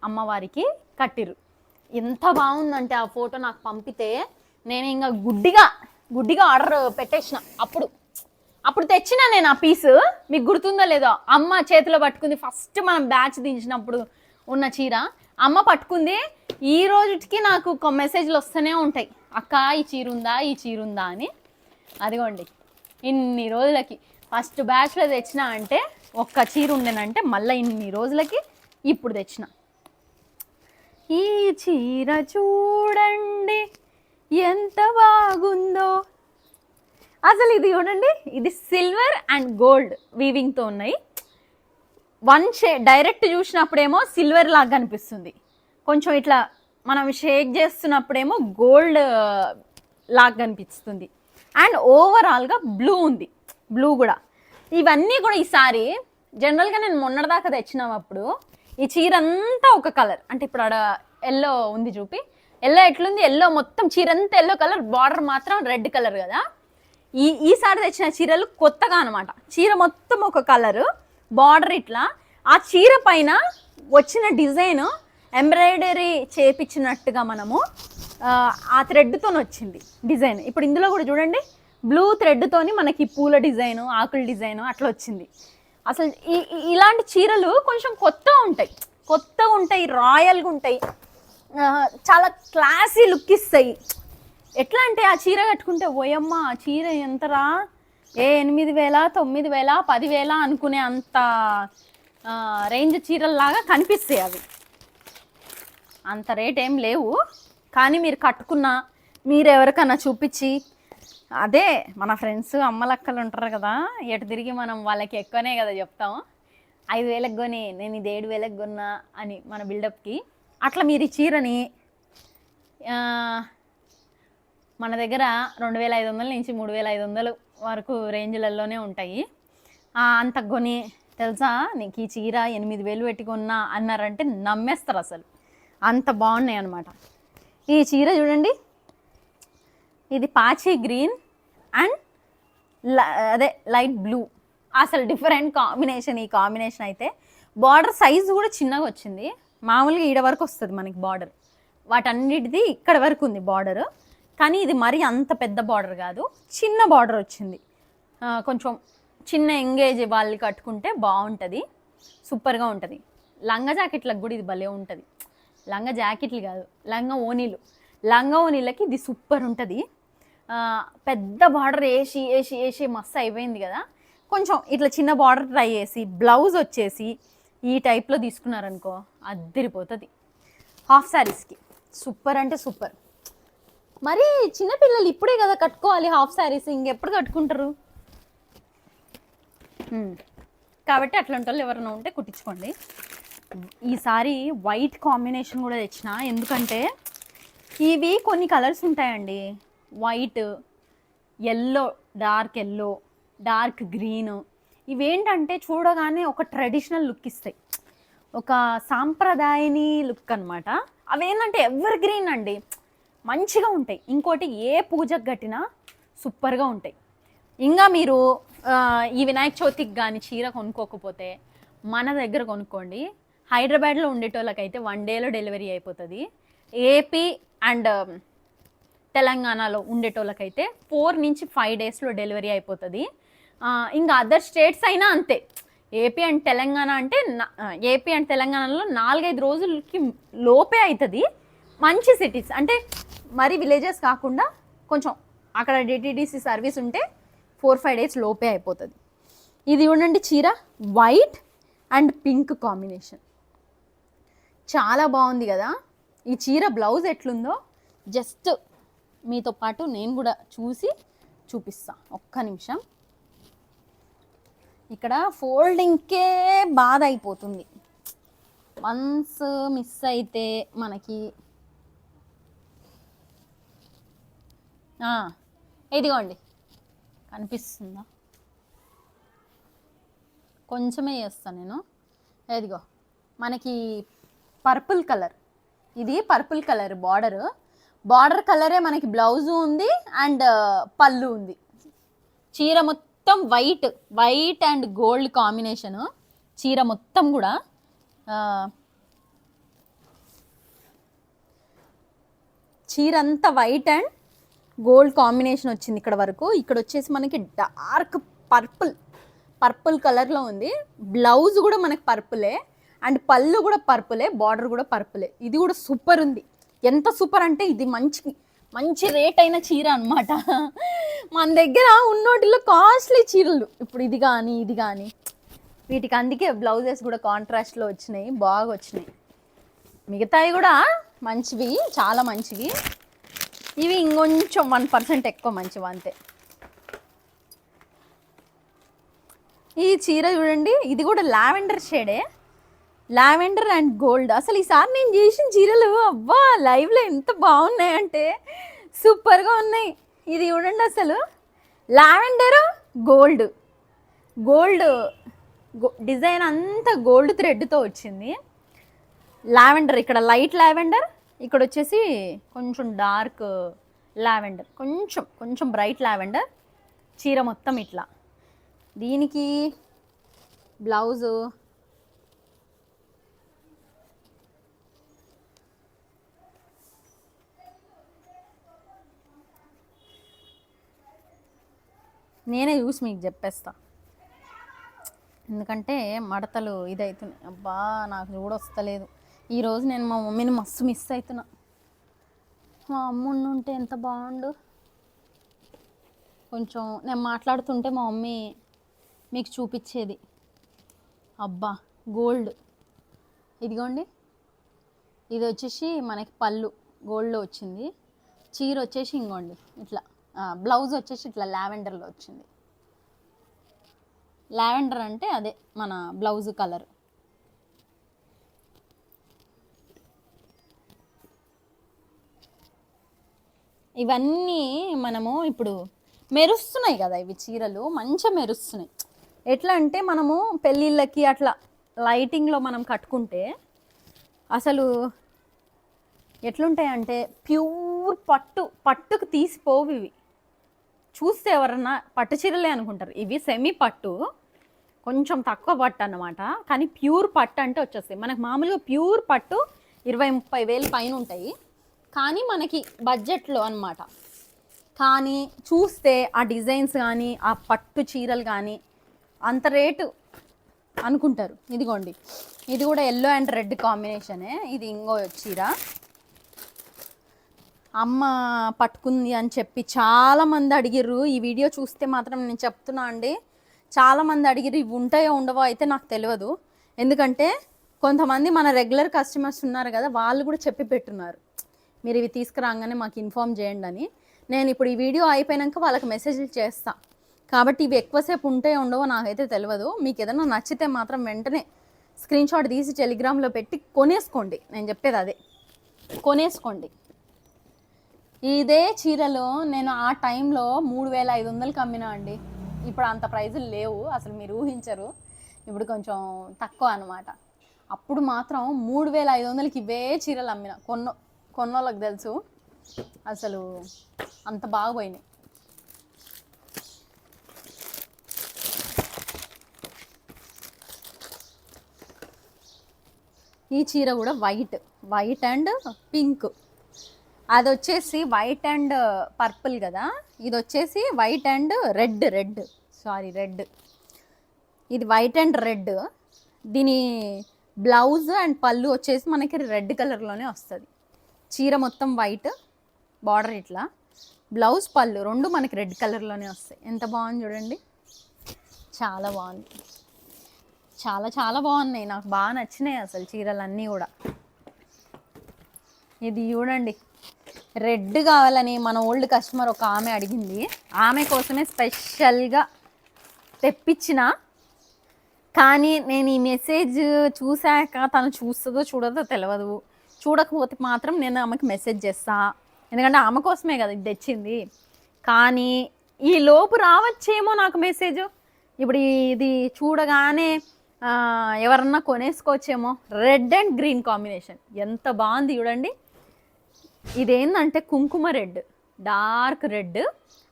అమ్మవారికి కట్టిరు. ఎంత బాగుందంటే ఆ ఫోటో నాకు పంపితే నేను ఇంకా గుడ్డిగా ఆర్డర్ పెట్టేసిన. అప్పుడు తెచ్చిన నేను ఆ పీసు, మీకు గుర్తుందో లేదో, అమ్మ చేతిలో పట్టుకుంది ఫస్ట్ మనం బ్యాచ్ దించినప్పుడు ఉన్న చీర. అమ్మ పట్టుకుంది, ఈ రోజుకి నాకు మెసేజ్లు వస్తూనే ఉంటాయి, అక్క ఈ చీర ఉందా అని. అదిగోండి ఇన్ని రోజులకి ఫస్ట్ బ్యాచ్లో తెచ్చిన అంటే, ఒక్క చీర ఉండేనంటే మళ్ళీ ఇన్ని రోజులకి ఇప్పుడు తెచ్చిన. ఈ చీర చూడండి ఎంత బాగుందో అసలు. ఇది చూడండి, ఇది సిల్వర్ అండ్ గోల్డ్ వీవింగ్తో ఉన్నాయి. డైరెక్ట్ చూసినప్పుడేమో సిల్వర్ లాగా కనిపిస్తుంది, కొంచెం ఇట్లా మనం షేక్ చేస్తున్నప్పుడేమో గోల్డ్ లాగా కనిపిస్తుంది. అండ్ ఓవరాల్గా బ్లూ ఉంది, బ్లూ కూడా. ఇవన్నీ కూడా ఈసారి జనరల్గా నేను మొన్నటిదాకా తెచ్చినప్పుడు ఈ చీర అంతా ఒక కలర్, అంటే ఇప్పుడు ఆడ ఎల్లో ఉంది చూపి, ఎల్లో ఎట్లుంది, ఎల్లో మొత్తం చీర అంతా ఎల్లో కలర్, బార్డర్ మాత్రం రెడ్ కలర్ కదా. ఈసారి తెచ్చిన చీరలు కొత్తగా అనమాట, చీర మొత్తం ఒక కలరు, బార్డర్ ఇట్లా, ఆ చీర పైన వచ్చిన డిజైన్ ఎంబ్రాయిడరీ చేపించినట్టుగా మనము ఆ థ్రెడ్తో వచ్చింది డిజైన్. ఇప్పుడు ఇందులో కూడా చూడండి, బ్లూ థ్రెడ్తోని మనకి పూల డిజైను, ఆకుల డిజైను అట్లా వచ్చింది. అసలు ఇలాంటి చీరలు కొంచెం కొత్తగా ఉంటాయి, రాయల్గా ఉంటాయి, చాలా క్లాసీ లుక్ ఇస్తాయి. ఎట్లా అంటే ఆ చీర కట్టుకుంటే ఓయమ్మ ఆ చీర ఎంతరా, 8,000 9,000 10,000 అనుకునే అంత రేంజ్ చీరల్లాగా కనిపిస్తాయి అవి. అంత రేట్ ఏం లేవు, కానీ మీరు కట్టుకున్నా, మీరు ఎవరికన్నా చూపించి, అదే మన ఫ్రెండ్స్ అమ్మలక్కలు ఉంటారు కదా, ఎటు తిరిగి మనం వాళ్ళకి ఎక్కువనే కదా చెప్తాము, 5,000కి కొని నేను ఇది 7,000కి కొన్నా అని మన బిల్డప్కి. అట్లా మీరు ఈ చీరని మన దగ్గర 2,500 నుంచి 3,500 వరకు రేంజ్లలోనే ఉంటాయి. అంత కొని తెలుసా నీకు ఈ చీర 8,000 పెట్టుకున్నా అన్నారంటే నమ్మేస్తారు, అసలు అంత బాగున్నాయి అన్నమాట. ఈ చీర చూడండి, ఇది పాచి గ్రీన్ అండ్ అదే లైట్ బ్లూ, అసలు డిఫరెంట్ కాంబినేషన్. ఈ కాంబినేషన్ అయితే బార్డర్ సైజు కూడా చిన్నగా వచ్చింది, మామూలుగా ఈడ వరకు వస్తుంది మనకి బార్డర్, వాటన్నిటిది ఇక్కడ వరకు ఉంది బార్డర్, కానీ ఇది మరీ అంత పెద్ద బార్డర్ కాదు, చిన్న బార్డర్ వచ్చింది. కొంచెం చిన్న ఎంగేజ్ వాళ్ళు కట్టుకుంటే బాగుంటుంది, సూపర్గా ఉంటుంది. లంగా జాకెట్లకు కూడా ఇది భలే ఉంటుంది, లంగా జాకెట్లు కాదు లంగా ఓనీలకి ఇది సూపర్ ఉంటుంది. పెద్ద బార్డర్ వేసి మస్తు అయిపోయింది కదా, కొంచెం ఇట్లా చిన్న బార్డర్ ట్రై చేసి బ్లౌజ్ వచ్చేసి ఈ టైప్లో తీసుకున్నారనుకో అద్దరిపోతుంది. హాఫ్ శారీస్కి సూపర్ అంటే సూపర్. మరి చిన్నపిల్లలు ఇప్పుడే కదా కట్టుకోవాలి హాఫ్ శారీస్, ఇంకెప్పుడు కట్టుకుంటారు? కాబట్టి అట్లాంటి వాళ్ళు ఎవరైనా ఉంటే కుట్టించుకోండి. ఈసారి వైట్ కాంబినేషన్ కూడా తెచ్చిన, ఎందుకంటే ఇవి కొన్ని కలర్స్ ఉంటాయండి, వైట్, ఎల్లో, డార్క్ గ్రీన్, ఇవేంటంటే చూడగానే ఒక ట్రెడిషనల్ లుక్ ఇస్తాయి, ఒక సాంప్రదాయని లుక్ అనమాట. అవేంటంటే ఎవర్ గ్రీన్ అండి, మంచిగా ఉంటాయి. ఇంకోటి ఏ పూజకు కట్టినా సూపర్గా ఉంటాయి. ఇంకా మీరు ఈ వినాయక చవితికి కానీ చీర కొనుక్కోకపోతే మన దగ్గర కొనుక్కోండి. హైదరాబాద్లో ఉండేటోళ్ళకైతే 1 డేలో డెలివరీ అయిపోతుంది. ఏపీ అండ్ తెలంగాణలో ఉండేటోళ్ళకైతే 4 నుంచి 5 డేస్లో డెలివరీ అయిపోతుంది. ఇంకా అదర్ స్టేట్స్ అయినా అంతే. ఏపీ అండ్ తెలంగాణలో 4-5 రోజులకి లోపే అవుతుంది. మంచి సిటీస్ అంటే మరి విలేజెస్ కాకుండా కొంచెం అక్కడ డిటిడిసి సర్వీస్ ఉంటే 4-5 డేస్ లోపే అయిపోతుంది. ఇది చూడండి చీర, వైట్ అండ్ పింక్ కాంబినేషన్ చాలా బాగుంది కదా. ఈ చీర బ్లౌజ్ ఎట్లుందో జస్ట్ మీతో పాటు నేను కూడా చూపిస్తాను, ఒక్క నిమిషం. ఇక్కడ ఫోల్డింగ్కే బాధ అయిపోతుంది, వన్స్ మిస్ అయితే మనకి. ఇదిగోండి కనిపిస్తుందా, కొంచెమే చేస్తాను నేను. ఇదిగో మనకి పర్పుల్ కలర్, ఇది పర్పుల్ కలర్ బార్డర్ కలరే మనకి బ్లౌజు ఉంది అండ్ పళ్ళు ఉంది. చీర మొత్తం వైట్ అండ్ గోల్డ్ కాంబినేషను, చీర మొత్తం కూడా చీర అంతా వైట్ అండ్ గోల్డ్ కాంబినేషన్ వచ్చింది ఇక్కడ వరకు. ఇక్కడ వచ్చేసి మనకి డార్క్ పర్పుల్ కలర్లో ఉంది. బ్లౌజ్ కూడా మనకి పర్పులే అండ్ పళ్ళు కూడా పర్పులే, బార్డర్ కూడా పర్పులే. ఇది కూడా సూపర్ ఉంది. ఎంత సూపర్ అంటే ఇది మంచి రేట్ అయిన చీర అనమాట. మన దగ్గర ఉన్నోటిలో కాస్ట్లీ చీరలు ఇప్పుడు ఇది కానీ వీటికి అందుకే బ్లౌజెస్ కూడా కాంట్రాస్ట్లో వచ్చినాయి, బాగా వచ్చినాయి. మిగతాయి కూడా మంచివి, చాలా మంచివి. ఇవి ఇంకొంచెం 1% ఎక్కువ మంచివి అంతే. ఈ చీర చూడండి, ఇది కూడా లావెండర్ షేడే, లావెండర్ అండ్ గోల్డ్. అసలు ఈసారి నేను చేసిన చీరలు అబ్బా లైవ్లో ఎంత బాగున్నాయంటే సూపర్గా ఉన్నాయి. ఇది చూడండి అసలు లావెండర్ గోల్డ్, గోల్డ్ డిజైన్ అంతా గోల్డ్ థ్రెడ్తో వచ్చింది. లావెండర్ ఇక్కడ లైట్ లావెండర్, ఇక్కడ వచ్చేసి కొంచెం డార్క్ లావెండర్, కొంచెం కొంచెం బ్రైట్ లావెండర్. చీర మొత్తం ఇట్లా. దీనికి బ్లౌజు నేనే చూసి మీకు చెప్పేస్తా, ఎందుకంటే మడతలు ఇదవుతున్నాయి. అబ్బా నాకు చూడొస్తలేదు. ఈరోజు నేను మా మమ్మీని మస్తు మిస్ అవుతున్నా. మా అమ్మ ఉంటే ఎంత బాగుండు. కొంచెం నేను మాట్లాడుతుంటే మా మమ్మీ మీకు చూపించేది. అబ్బా గోల్డ్, ఇదిగోండి. ఇది వచ్చేసి మనకి పళ్ళు గోల్డ్లో వచ్చింది. చీర వచ్చేసి ఇంకోండి ఇట్లా, బ్లౌజ్ వచ్చేసి ఇట్లా లావెండర్లో వచ్చింది. లావెండర్ అంటే అదే మన బ్లౌజ్ కలర్. ఇవన్నీ మనము ఇప్పుడు మెరుస్తున్నాయి కదా, ఇవి చీరలు మంచిగా మెరుస్తున్నాయి. ఎట్లా అంటే మనము పెళ్ళిళ్ళకి అట్లా లైటింగ్లో మనం కట్టుకుంటే అసలు ఎట్లుంటాయంటే ప్యూర్ పట్టుకు తీసిపోవు ఇవి. చూస్తే ఎవరన్నా పట్టు చీరలే అనుకుంటారు. ఇవి సెమీ పట్టు, కొంచెం తక్కువ పట్టు అన్నమాట. కానీ ప్యూర్ పట్టు అంటే వచ్చేస్తాయి. మనకు మామూలుగా ప్యూర్ పట్టు 20-30 వేలు పైన ఉంటాయి, కానీ మనకి బడ్జెట్లో అన్నమాట. కానీ చూస్తే ఆ డిజైన్స్ కానీ ఆ పట్టు చీరలు కానీ అంత రేటు అనుకుంటారు. ఇదిగోండి, ఇది కూడా ఎల్లో అండ్ రెడ్ కాంబినేషనే. ఇది ఇంకో చీర అమ్మ పట్టుకుంది అని చెప్పి చాలామంది అడిగిర్రు. ఈ వీడియో చూస్తే మాత్రం నేను చెప్తున్నా అండి, చాలామంది అడిగిర్రు. ఇవి ఉంటాయో ఉండవో అయితే నాకు తెలియదు, ఎందుకంటే కొంతమంది మన రెగ్యులర్ కస్టమర్స్ ఉన్నారు కదా, వాళ్ళు కూడా చెప్పి పెట్టున్నారు మీరు ఇవి తీసుకురాగానే మాకు ఇన్ఫామ్ చేయండి అని. నేను ఇప్పుడు ఈ వీడియో అయిపోయాక వాళ్ళకి మెసేజ్లు చేస్తా. కాబట్టి ఇవి ఎక్కువసేపు ఉంటాయో ఉండవో నాకైతే తెలియదు. మీకు ఏదైనా నచ్చితే మాత్రం వెంటనే స్క్రీన్ షాట్ తీసి టెలిగ్రామ్లో పెట్టి కొనేసుకోండి. నేను చెప్పేది అదే, కొనేసుకోండి. ఇదే చీరలో నేను ఆ టైంలో 3500కి అమ్మినా అండి. ఇప్పుడు అంత ప్రైజులు లేవు, అసలు మీరు ఊహించరు. ఇప్పుడు కొంచెం తక్కువ అనమాట. అప్పుడు మాత్రం 3500కి ఇవే చీరలు అమ్మిన. కొన్నోళ్ళకి తెలుసు అసలు అంత బాగా పోయినాయి. ఈ చీర కూడా వైట్ అండ్ పింక్. అది వచ్చేసి వైట్ అండ్ పర్పుల్ కదా, ఇది వచ్చేసి వైట్ అండ్ రెడ్. ఇది వైట్ అండ్ రెడ్. దీని బ్లౌజ్ అండ్ పళ్ళు వచ్చేసి మనకి రెడ్ కలర్లోనే వస్తుంది. చీర మొత్తం వైట్, బార్డర్ ఇట్లా, బ్లౌజ్ పళ్ళు రెండు మనకి రెడ్ కలర్లోనే వస్తాయి. ఎంత బాగుంది చూడండి, చాలా బాగుంది. చాలా బాగున్నాయి, నాకు బాగా నచ్చినాయి అసలు చీరలన్నీ కూడా. ఇది చూడండి, రెడ్ కావాలని మన ఓల్డ్ కస్టమర్ ఒక ఆమె అడిగింది. ఆమె కోసమే స్పెషల్గా తెప్పించిన. కానీ నేను ఈ మెసేజ్ చూశాక తను చూస్తుందో చూడదో తెలియదు. చూడకపోతే మాత్రం నేను ఆమెకి మెసేజ్ చేస్తా, ఎందుకంటే ఆమె కోసమే కదా ఇది తెచ్చింది. కానీ ఈ లోపు రావచ్చేమో నాకు మెసేజ్. ఇప్పుడు ఇది చూడగానే ఎవరన్నా కొనేసుకోవచ్చేమో. రెడ్ అండ్ గ్రీన్ కాంబినేషన్ ఎంత బాగుంది చూడండి. ఇదేంటంటే కుంకుమ red, dark red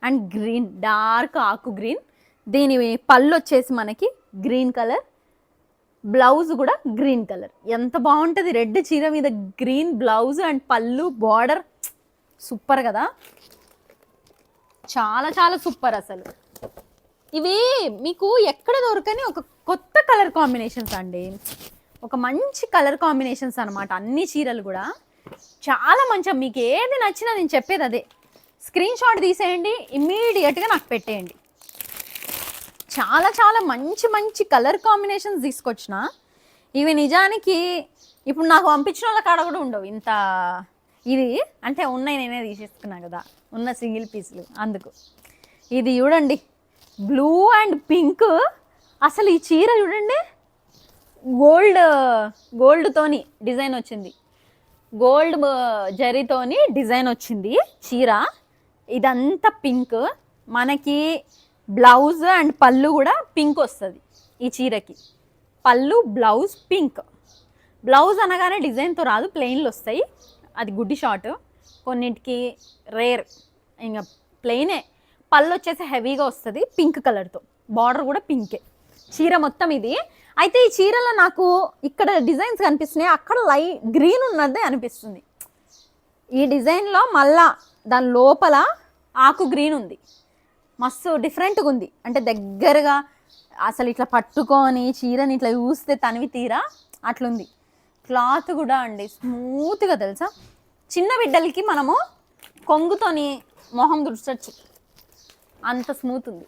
and green, dark ఆకు గ్రీన్. దీని పళ్ళు వచ్చేసి మనకి గ్రీన్ కలర్, బ్లౌజ్ కూడా గ్రీన్ కలర్. ఎంత బాగుంటుంది రెడ్ చీర మీద గ్రీన్ బ్లౌజ్ అండ్ పళ్ళు బార్డర్. సూపర్ కదా, చాలా సూపర్ అసలు. ఇవి మీకు ఎక్కడ దొరకని ఒక కొత్త కలర్ కాంబినేషన్స్ అండి, ఒక మంచి కలర్ కాంబినేషన్స్ అనమాట. అన్ని చీరలు కూడా చాలా మంచిగా, మీకు ఏది నచ్చినా నేను చెప్పేది అదే. స్క్రీన్ షాట్ తీసేయండి, ఇమ్మీడియట్గా నాకు పెట్టేయండి. చాలా మంచి కలర్ కాంబినేషన్స్ తీసుకొచ్చిన. ఇవి నిజానికి ఇప్పుడు నాకు పంపించిన వాళ్ళ కాడ కూడా ఉండవు ఇంత. ఇది అంటే ఉన్నాయి, నేనే తీసేసుకున్నా కదా ఉన్న సింగిల్ పీసులు, అందుకు. ఇది చూడండి, బ్లూ అండ్ పింక్ అసలు ఈ చీర చూడండి, గోల్డ్ గోల్డ్తోని డిజైన్ వచ్చింది, గోల్డ్ జరీతోని డిజైన్ వచ్చింది చీర. ఇదంతా పింక్, మనకి బ్లౌజ్ అండ్ పళ్ళు కూడా పింక్ వస్తుంది ఈ చీరకి. పళ్ళు బ్లౌజ్ పింక్. బ్లౌజ్ అనగానే డిజైన్తో రాదు, ప్లెయిన్లు వస్తాయి, అది గుడ్డి షార్ట్. కొన్నింటికి రేర్ ఇంకా ప్లెయినే. పళ్ళు వచ్చేసి హెవీగా వస్తుంది పింక్ కలర్తో, బార్డర్ కూడా పింకే. చీర మొత్తం ఇది. అయితే ఈ చీరలో నాకు ఇక్కడ డిజైన్స్ కనిపిస్తున్నాయి, అక్కడ గ్రీన్ ఉన్నదే అనిపిస్తుంది. ఈ డిజైన్లో మళ్ళా దాని లోపల ఆకు గ్రీన్ ఉంది, మస్తు డిఫరెంట్గా ఉంది. అంటే దగ్గరగా అసలు ఇట్లా పట్టుకొని చీరని ఇట్లా చూస్తే తనివి తీరా అట్లుంది. క్లాత్ కూడా అండి స్మూత్గా, తెలుసా, చిన్న బిడ్డలకి మనము కొంగుతోని మొహం దుడ్చచ్చు, అంత స్మూత్ ఉంది.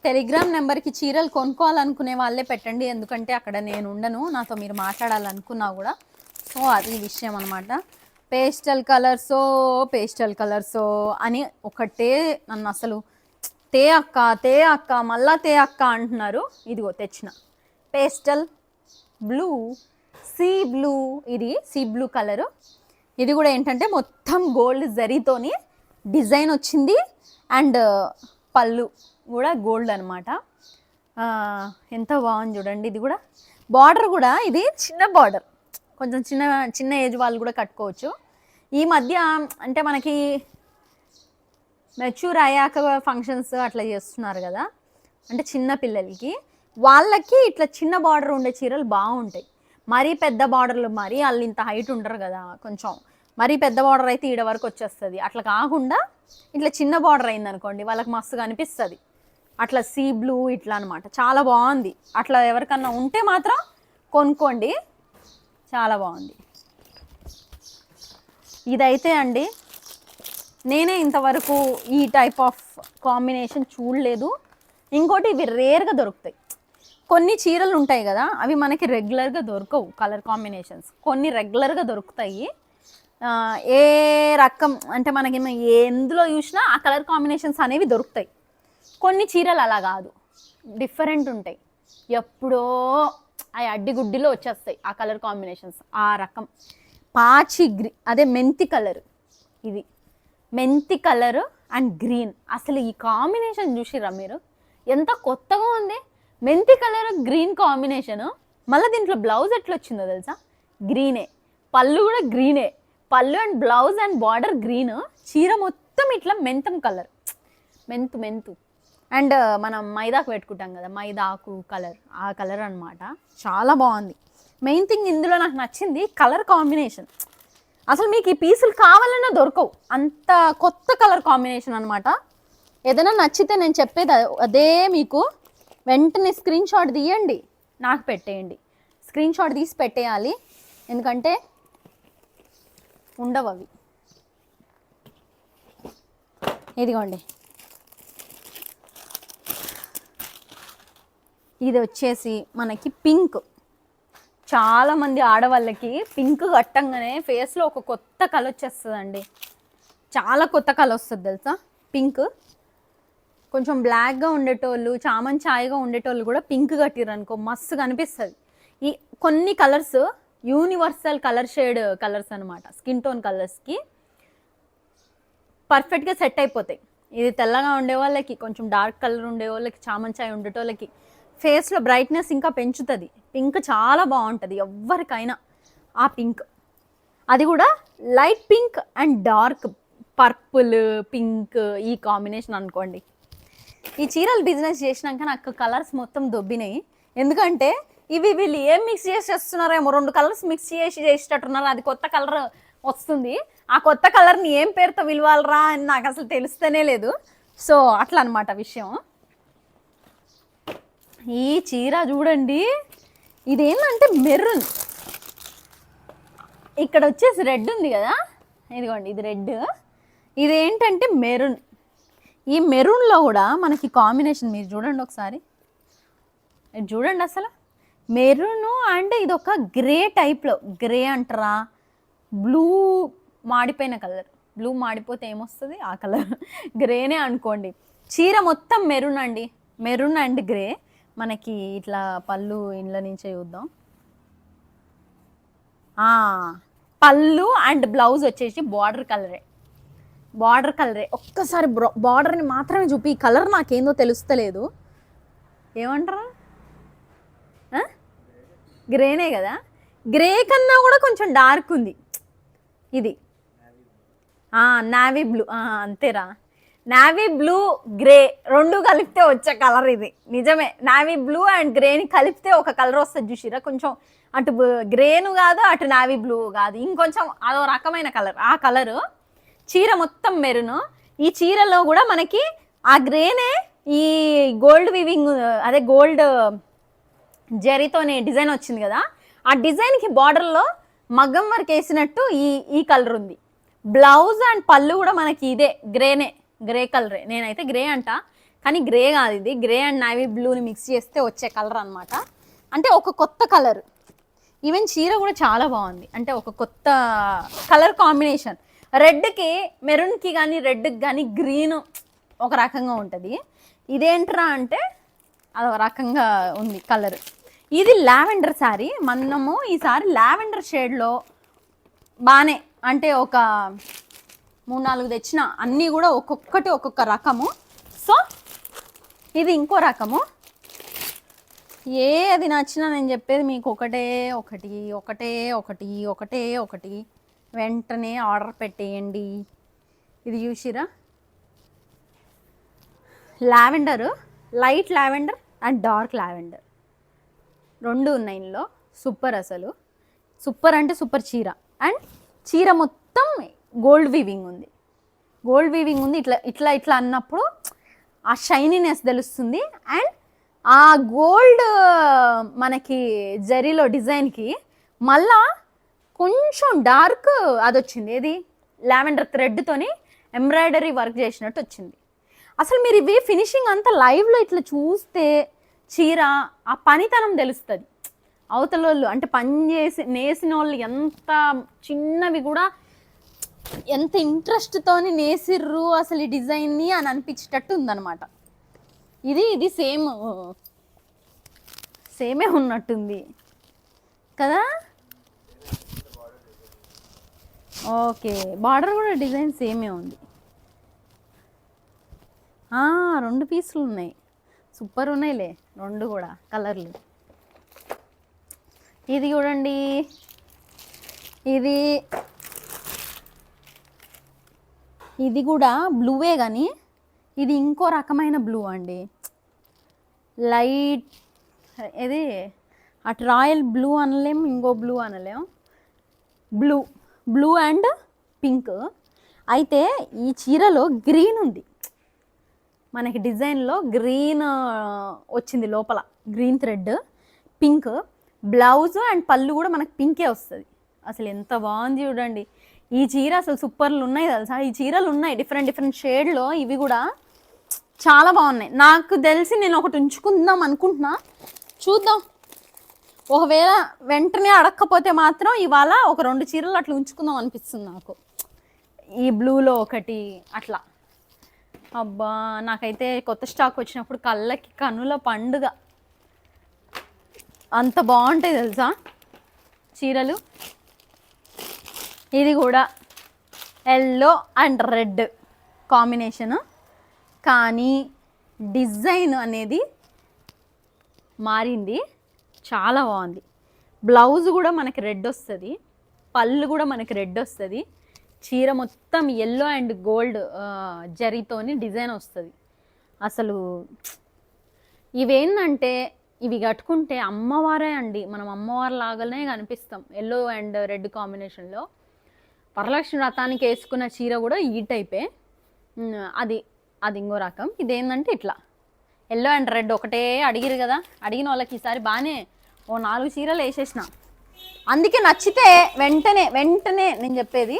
టెలిగ్రామ్ నెంబర్కి చీరలు కొనుక్కోవాలనుకునే వాళ్ళే పెట్టండి, ఎందుకంటే అక్కడ నేను ఉండను, నాతో మీరు మాట్లాడాలనుకున్నా కూడా. సో అది విషయం అనమాట. పేస్టల్ కలర్సో అని ఒకటే నన్ను అసలు తే అక్క మళ్ళా తే అక్క అంటున్నారు. ఇదిగో తెచ్చిన పేస్టల్ బ్లూ, సీ బ్లూ, ఇది సీ బ్లూ కలరు. ఇది కూడా ఏంటంటే మొత్తం గోల్డ్ జరీతోని డిజైన్ వచ్చింది, అండ్ పళ్ళు కూడా గోల్డ్ అనమాట. ఎంత బాగుంది చూడండి. ఇది కూడా బార్డర్ కూడా ఇది చిన్న బార్డర్, కొంచెం చిన్న ఏజ్ వాళ్ళు కూడా కట్టుకోవచ్చు. ఈ మధ్య అంటే మనకి మెచ్యూర్ అయ్యాక ఫంక్షన్స్ అట్లా చేస్తున్నారు కదా, అంటే చిన్న పిల్లలకి, వాళ్ళకి ఇట్లా చిన్న బార్డర్ ఉండే చీరలు బాగుంటాయి. మరీ పెద్ద బార్డర్లు, మరీ వాళ్ళు ఇంత హైట్ ఉండరు కదా, కొంచెం మరీ పెద్ద బార్డర్ అయితే ఈడ వరకు వచ్చేస్తుంది. అట్లా కాకుండా ఇట్లా చిన్న బార్డర్ అయింది అనుకోండి, వాళ్ళకి మస్తుగా అనిపిస్తుంది. అట్లా సీ బ్లూ ఇట్లా అనమాట, చాలా బాగుంది. అట్లా ఎవరికన్నా ఉంటే మాత్రం కొనుక్కోండి, చాలా బాగుంది. ఇదైతే అండి నేనే ఇంతవరకు ఈ టైప్ ఆఫ్ కాంబినేషన్ చూడలేదు. ఇంకోటి ఇవి రేర్గా దొరుకుతాయి. కొన్ని చీరలు ఉంటాయి కదా, అవి మనకి రెగ్యులర్గా దొరకవు కలర్ కాంబినేషన్స్, కొన్ని రెగ్యులర్గా దొరుకుతాయి. ఏ రకం అంటే మనకి ఎందులో చూసినా ఆ కలర్ కాంబినేషన్స్ అనేవి దొరుకుతాయి. కొన్ని చీరలు అలా కాదు, డిఫరెంట్ ఉంటాయి, ఎప్పుడో ఆ అడ్డిగుడ్డిలో వచ్చేస్తాయి ఆ కలర్ కాంబినేషన్స్. ఆ రకం పాచి అదే మెంతి కలర్, ఇది మెంతి కలర్ అండ్ గ్రీన్. అసలు ఈ కాంబినేషన్ చూసిరా మీరు, ఎంత కొత్తగా ఉంది. మెంతి కలర్ గ్రీన్ కాంబినేషను. మళ్ళీ దీంట్లో బ్లౌజ్ ఎట్లా వచ్చిందో తెలుసా, గ్రీనే, పళ్ళు కూడా గ్రీనే, పళ్ళు and blouse and border green, చీర మొత్తం ఇట్లా మెంతం కలర్, మెంతు అండ్ మనం మైదాకు పెట్టుకుంటాం కదా, మైదాకు కలర్, ఆ కలర్ అనమాట. చాలా బాగుంది. మెయిన్ థింగ్ ఇందులో నాకు నచ్చింది కలర్ కాంబినేషన్. అసలు మీకు ఈ పీసులు కావాలన్నా దొరకవు, అంత కొత్త కలర్ కాంబినేషన్ అనమాట. ఏదైనా నచ్చితే నేను చెప్పేది అదే, మీకు వెంటనే స్క్రీన్ షాట్ తీయండి, నాకు పెట్టేయండి. స్క్రీన్ షాట్ తీసి పెట్టేయాలి, ఎందుకంటే ఉండవు అవి. ఇదిగోండి, ఇది వచ్చేసి మనకి పింక్. చాలామంది ఆడవాళ్ళకి పింక్ కట్టంగానే ఫేస్లో ఒక కొత్త కళ వచ్చేస్తుందండి, చాలా కొత్త కళ వస్తుంది తెలుసా. పింక్ కొంచెం బ్లాక్గా ఉండేటోళ్ళు, చామంచాయిగా ఉండేటోళ్ళు కూడా పింక్ కట్టిర్రు అనుకో మస్తుగా అనిపిస్తుంది. ఈ కొన్ని colours universal colour shade colours అనమాట, స్కిన్ టోన్ కలర్స్కి పర్ఫెక్ట్గా సెట్ అయిపోతాయి. ఇది తెల్లగా ఉండే వాళ్ళకి, కొంచెం డార్క్ కలర్ ఉండే వాళ్ళకి, చామంచాయి ఉండేటోళ్ళకి ఫేస్లో బ్రైట్నెస్ ఇంకా పెంచుతుంది. పింక్ చాలా బాగుంటుంది ఎవరికైనా. ఆ పింక్, అది కూడా light pink and dark purple pink, ఈ కాంబినేషన్ అనుకోండి. ఈ చీరలు బిజినెస్ చేసినాక నాకు కలర్స్ మొత్తం దొబ్బినాయి, ఎందుకంటే వీళ్ళు ఏం మిక్స్ చేసేస్తున్నారేమో, 2 కలర్స్ మిక్స్ చేసేటట్టున్నారు, అది కొత్త కలర్ వస్తుంది. ఆ కొత్త కలర్ని ఏం పేరుతో విలువాలరా అని నాకు అసలు తెలుస్తూనే లేదు. సో అట్లా అనమాట విషయం. ఈ చీర చూడండి, ఇదేంటంటే మెరూన్, ఇక్కడ వచ్చేసి రెడ్ ఉంది కదా, ఇదిగోండి ఇది రెడ్, ఇదేంటంటే మెరూన్. ఈ మెరూన్లో కూడా మనకి కాంబినేషన్ మీరు చూడండి ఒకసారి, చూడండి అసలు మెరూన్ అండ్ ఇది ఒక గ్రే టైప్లో, గ్రే అంటారా, బ్లూ మాడిపోయిన కలర్, బ్లూ మాడిపోతే ఏమొస్తుంది ఆ కలర్ గ్రేనే అనుకోండి. చీర మొత్తం మెరూన్ అండి, మెరూన్ అండ్ గ్రే. మనకి ఇట్లా పళ్ళు ఇండ్ల నుంచే చూద్దాం. పళ్ళు అండ్ బ్లౌజ్ వచ్చేసి బార్డర్ కలరే, బార్డర్ కలరే. ఒక్కసారి బార్డర్ని మాత్రమే చూపి, ఈ కలర్ నాకేందో తెలుస్తలేదు. ఏమంటారా? గ్రేనే కదా, గ్రే కన్నా కూడా కొంచెం డార్క్ ఉంది ఇది. నావీ బ్లూ, అంతేరా. నావీ బ్లూ గ్రే రెండు కలిపితే వచ్చే కలర్ ఇది. నిజమే, నావీ బ్లూ అండ్ గ్రేని కలిపితే ఒక కలర్ వస్తుంది చూసిరా. కొంచెం అటు గ్రేను కాదు, అటు నావీ బ్లూ కాదు, ఇంకొంచెం అదో రకమైన కలర్. ఆ కలరు చీర మొత్తం మెరును. ఈ చీరలో కూడా మనకి ఆ గ్రేనే ఈ గోల్డ్ వివింగ్, అదే గోల్డ్ జరీతోనే డిజైన్ వచ్చింది కదా, ఆ డిజైన్కి బార్డర్లో మగ్గం వర్క్ వేసినట్టు ఈ కలర్ ఉంది. బ్లౌజ్ అండ్ పళ్ళు కూడా మనకి ఇదే గ్రేనే, గ్రే కలరే. నేనైతే గ్రే అంట, కానీ గ్రే కాదు ఇది. గ్రే అండ్ నావీ బ్లూని మిక్స్ చేస్తే వచ్చే కలర్ అనమాట. అంటే ఒక కొత్త కలర్. ఈవెన్ చీర కూడా చాలా బాగుంది, అంటే ఒక కొత్త కలర్ కాంబినేషన్. రెడ్కి మెరూన్కి కానీ రెడ్కి కానీ గ్రీన్ ఒక రకంగా ఉంటుంది. ఇదేంట్రా అంటే అదొక రకంగా ఉంది కలర్. ఇది లావెండర్ శారీ. మనము ఈసారి లావెండర్ షేడ్లో బాగానే, అంటే ఒక 3-4 తెచ్చిన, అన్నీ కూడా ఒక్కొక్కటి ఒక్కొక్క రకము. సో ఇది ఇంకో రకము. ఏది నచ్చినా నేను చెప్పేది మీకు ఒకటే ఒకటి, ఒకటే ఒకటి, ఒకటే ఒకటి, వెంటనే ఆర్డర్ పెట్టేయండి. ఇది చూసిరా, lavender, light lavender and dark lavender రెండు ఉన్నాయి ఇందులో. సూపర్, అసలు సూపర్ అంటే సూపర్ చీర. అండ్ చీర మొత్తం గోల్డ్ వీవింగ్ ఉంది, గోల్డ్ వీవింగ్ ఉంది. ఇట్లా ఇట్లా ఇట్లా అన్నప్పుడు ఆ షైనీనెస్ తెలుస్తుంది. అండ్ ఆ గోల్డ్ మనకి జరీలో డిజైన్కి మళ్ళా కొంచెం డార్క్ అది వచ్చింది. ఏది లావెండర్ థ్రెడ్తోని ఎంబ్రాయిడరీ వర్క్ చేసినట్టు వచ్చింది. అసలు మీరు ఇవి ఫినిషింగ్ అంతా లైవ్లో ఇట్లా చూస్తే చీర ఆ పనితనం తెలుస్తుంది. అవతల వాళ్ళు అంటే పని చేసి నేసిన వాళ్ళు ఎంత చిన్నవి కూడా ఎంత ఇంట్రెస్ట్తోని నేసిర్రు అసలు ఈ డిజైన్ని అని అనిపించేటట్టు ఉందన్నమాట. ఇది సేమే ఉన్నట్టుంది కదా. ఓకే, బార్డర్ కూడా డిజైన్ సేమే ఉంది. 2 పీసులు ఉన్నాయి, సూపర్ ఉన్నాయిలే రెండు కూడా కలర్లు. ఇది చూడండి, ఇది కూడా బ్లూవే కానీ ఇది ఇంకో రకమైన బ్లూ అండి. లైట్ ఇది అటు రాయల్ బ్లూ అనలేం, ఇంకో బ్లూ అనలేం. Blue and pink. అయితే ఈ చీరలో గ్రీన్ ఉంది, మనకి డిజైన్లో గ్రీన్ వచ్చింది లోపల, green thread, pink. Blouse and పళ్ళు కూడా మనకి పింకే వస్తుంది. అసలు ఎంత బాగుంది చూడండి ఈ చీర. అసలు సూపర్లు ఉన్నాయి తెలుసా. ఈ చీరలు ఉన్నాయి డిఫరెంట్ షేడ్లో, ఇవి కూడా చాలా బాగున్నాయి. నాకు తెలిసి నేను ఒకటి ఉంచుకుందాం అనుకుంటున్నా, చూద్దాం. ఒకవేళ వెంటనే అడగకపోతే మాత్రం ఇవాళ ఒక 2 చీరలు అట్లా ఉంచుకుందాం అనిపిస్తుంది నాకు. ఈ బ్లూలో ఒకటి అట్లా. అబ్బా, నాకైతే కొత్త స్టాక్ వచ్చినప్పుడు కళ్ళకి కనుల పండుగ. అంత బాగుంటాయి తెలుసా చీరలు. ఇది కూడా ఎల్లో అండ్ రెడ్ కాంబినేషను, కానీ డిజైన్ అనేది మారింది, చాలా బాగుంది. బ్లౌజ్ కూడా మనకి రెడ్ వస్తుంది, పళ్ళు కూడా మనకి రెడ్ వస్తుంది. చీర మొత్తం ఎల్లో అండ్ గోల్డ్ జరీతోని డిజైన్ వస్తుంది. అసలు ఇవేంటంటే ఇవి కట్టుకుంటే అమ్మవారే అండి, మనం అమ్మవారి లాగానే కనిపిస్తాం. ఎల్లో అండ్ రెడ్ కాంబినేషన్లో వరలక్ష్మి వ్రతానికి వేసుకున్న చీర కూడా ఈ టైపే. అది ఇంకో రకం. ఇదేంటంటే ఇట్లా ఎల్లో అండ్ రెడ్ ఒకటే అడిగిరు కదా, అడిగిన వాళ్ళకి ఈసారి బాగానే 4 చీరలు వేసేసిన. అందుకే నచ్చితే వెంటనే నేను చెప్పేది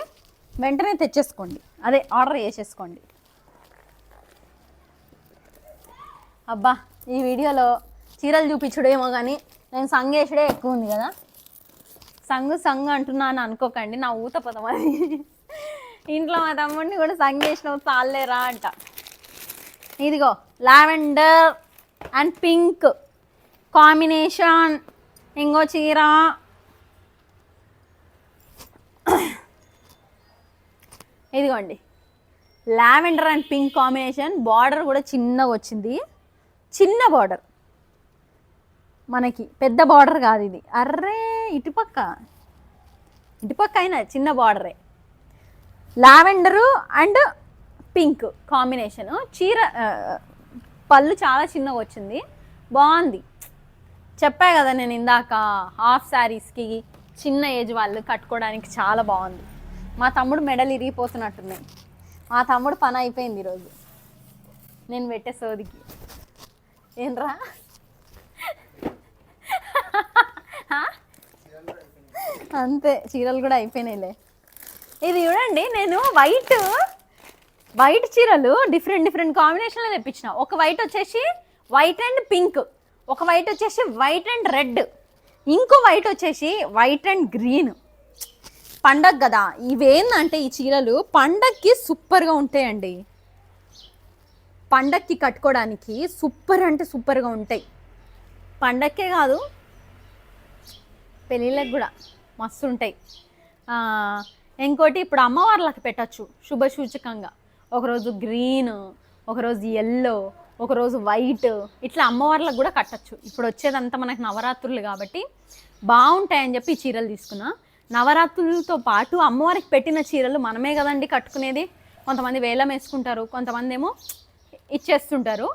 వెంటనే తెచ్చేసుకోండి, అదే ఆర్డర్ చేసేసుకోండి. అబ్బా, ఈ వీడియోలో చీరలు చూపించుడేమో కానీ నేను సంగేసుడే ఎక్కువ ఉంది కదా. సంగు అంటున్నాను అనుకోకండి, నా ఊత పదం అది. ఇంట్లో మా తమ్ముడిని కూడా సంగేసినావు చాలేరా అంట. ఇదిగో లావెండర్ అండ్ పింక్ కాంబినేషన్ ఇంకో చీర. ఇదిగోండి lavender and pink combination. Border కూడా చిన్నగా వచ్చింది, చిన్న బార్డర్ మనకి, పెద్ద బార్డర్ కాదు ఇది. అర్రే ఇటుపక్క అయినా చిన్న బార్డరే. Lavender and pink combination. చీర పళ్ళు చాలా చిన్నగా వచ్చింది, బాగుంది. చెప్పా కదా నేను ఇందాక, హాఫ్ శారీస్కి చిన్న ఏజ్ వాళ్ళు కట్టుకోవడానికి చాలా బాగుంది. మా తమ్ముడు మెడలు ఇరిగిపోతున్నట్టున్నాయి. మా తమ్ముడు పని అయిపోయింది ఈరోజు నేను పెట్టే సోదికి. ఏంట్రా అంతే, చీరలు కూడా అయిపోయినాయిలే. ఇది చూడండి, నేను వైట్ చీరలు డిఫరెంట్ కాంబినేషన్లో తెప్పించిన. ఒక వైట్ వచ్చేసి వైట్ అండ్ పింక్, ఒక వైట్ వచ్చేసి వైట్ అండ్ రెడ్, ఇంకో వైట్ వచ్చేసి వైట్ అండ్ గ్రీన్. పండగ కదా, ఇవేందంటే ఈ చీరలు పండగకి సూపర్గా ఉంటాయండి. పండగకి కట్టుకోవడానికి సూపర్ అంటే సూపర్గా ఉంటాయి. పండగకే కాదు, పెళ్ళిళ్ళకి కూడా మస్తు ఉంటాయి. ఇంకోటి ఇప్పుడు అమ్మవార్లకు పెట్టచ్చు శుభ సూచకంగా. ఒకరోజు గ్రీన్, ఒకరోజు ఎల్లో, ఒకరోజు వైట్, ఇట్లా అమ్మవార్లకు కూడా కట్టచ్చు. ఇప్పుడు వచ్చేదంతా మనకు నవరాత్రులు కాబట్టి బాగుంటాయని చెప్పి ఈ చీరలు తీసుకున్నా. నవరాత్రులతో పాటు అమ్మవారికి పెట్టిన చీరలు మనమే కదండి కట్టుకునేది. కొంతమంది వేలం వేసుకుంటారు, కొంతమంది ఏమో ఇచ్చేస్తుంటారు.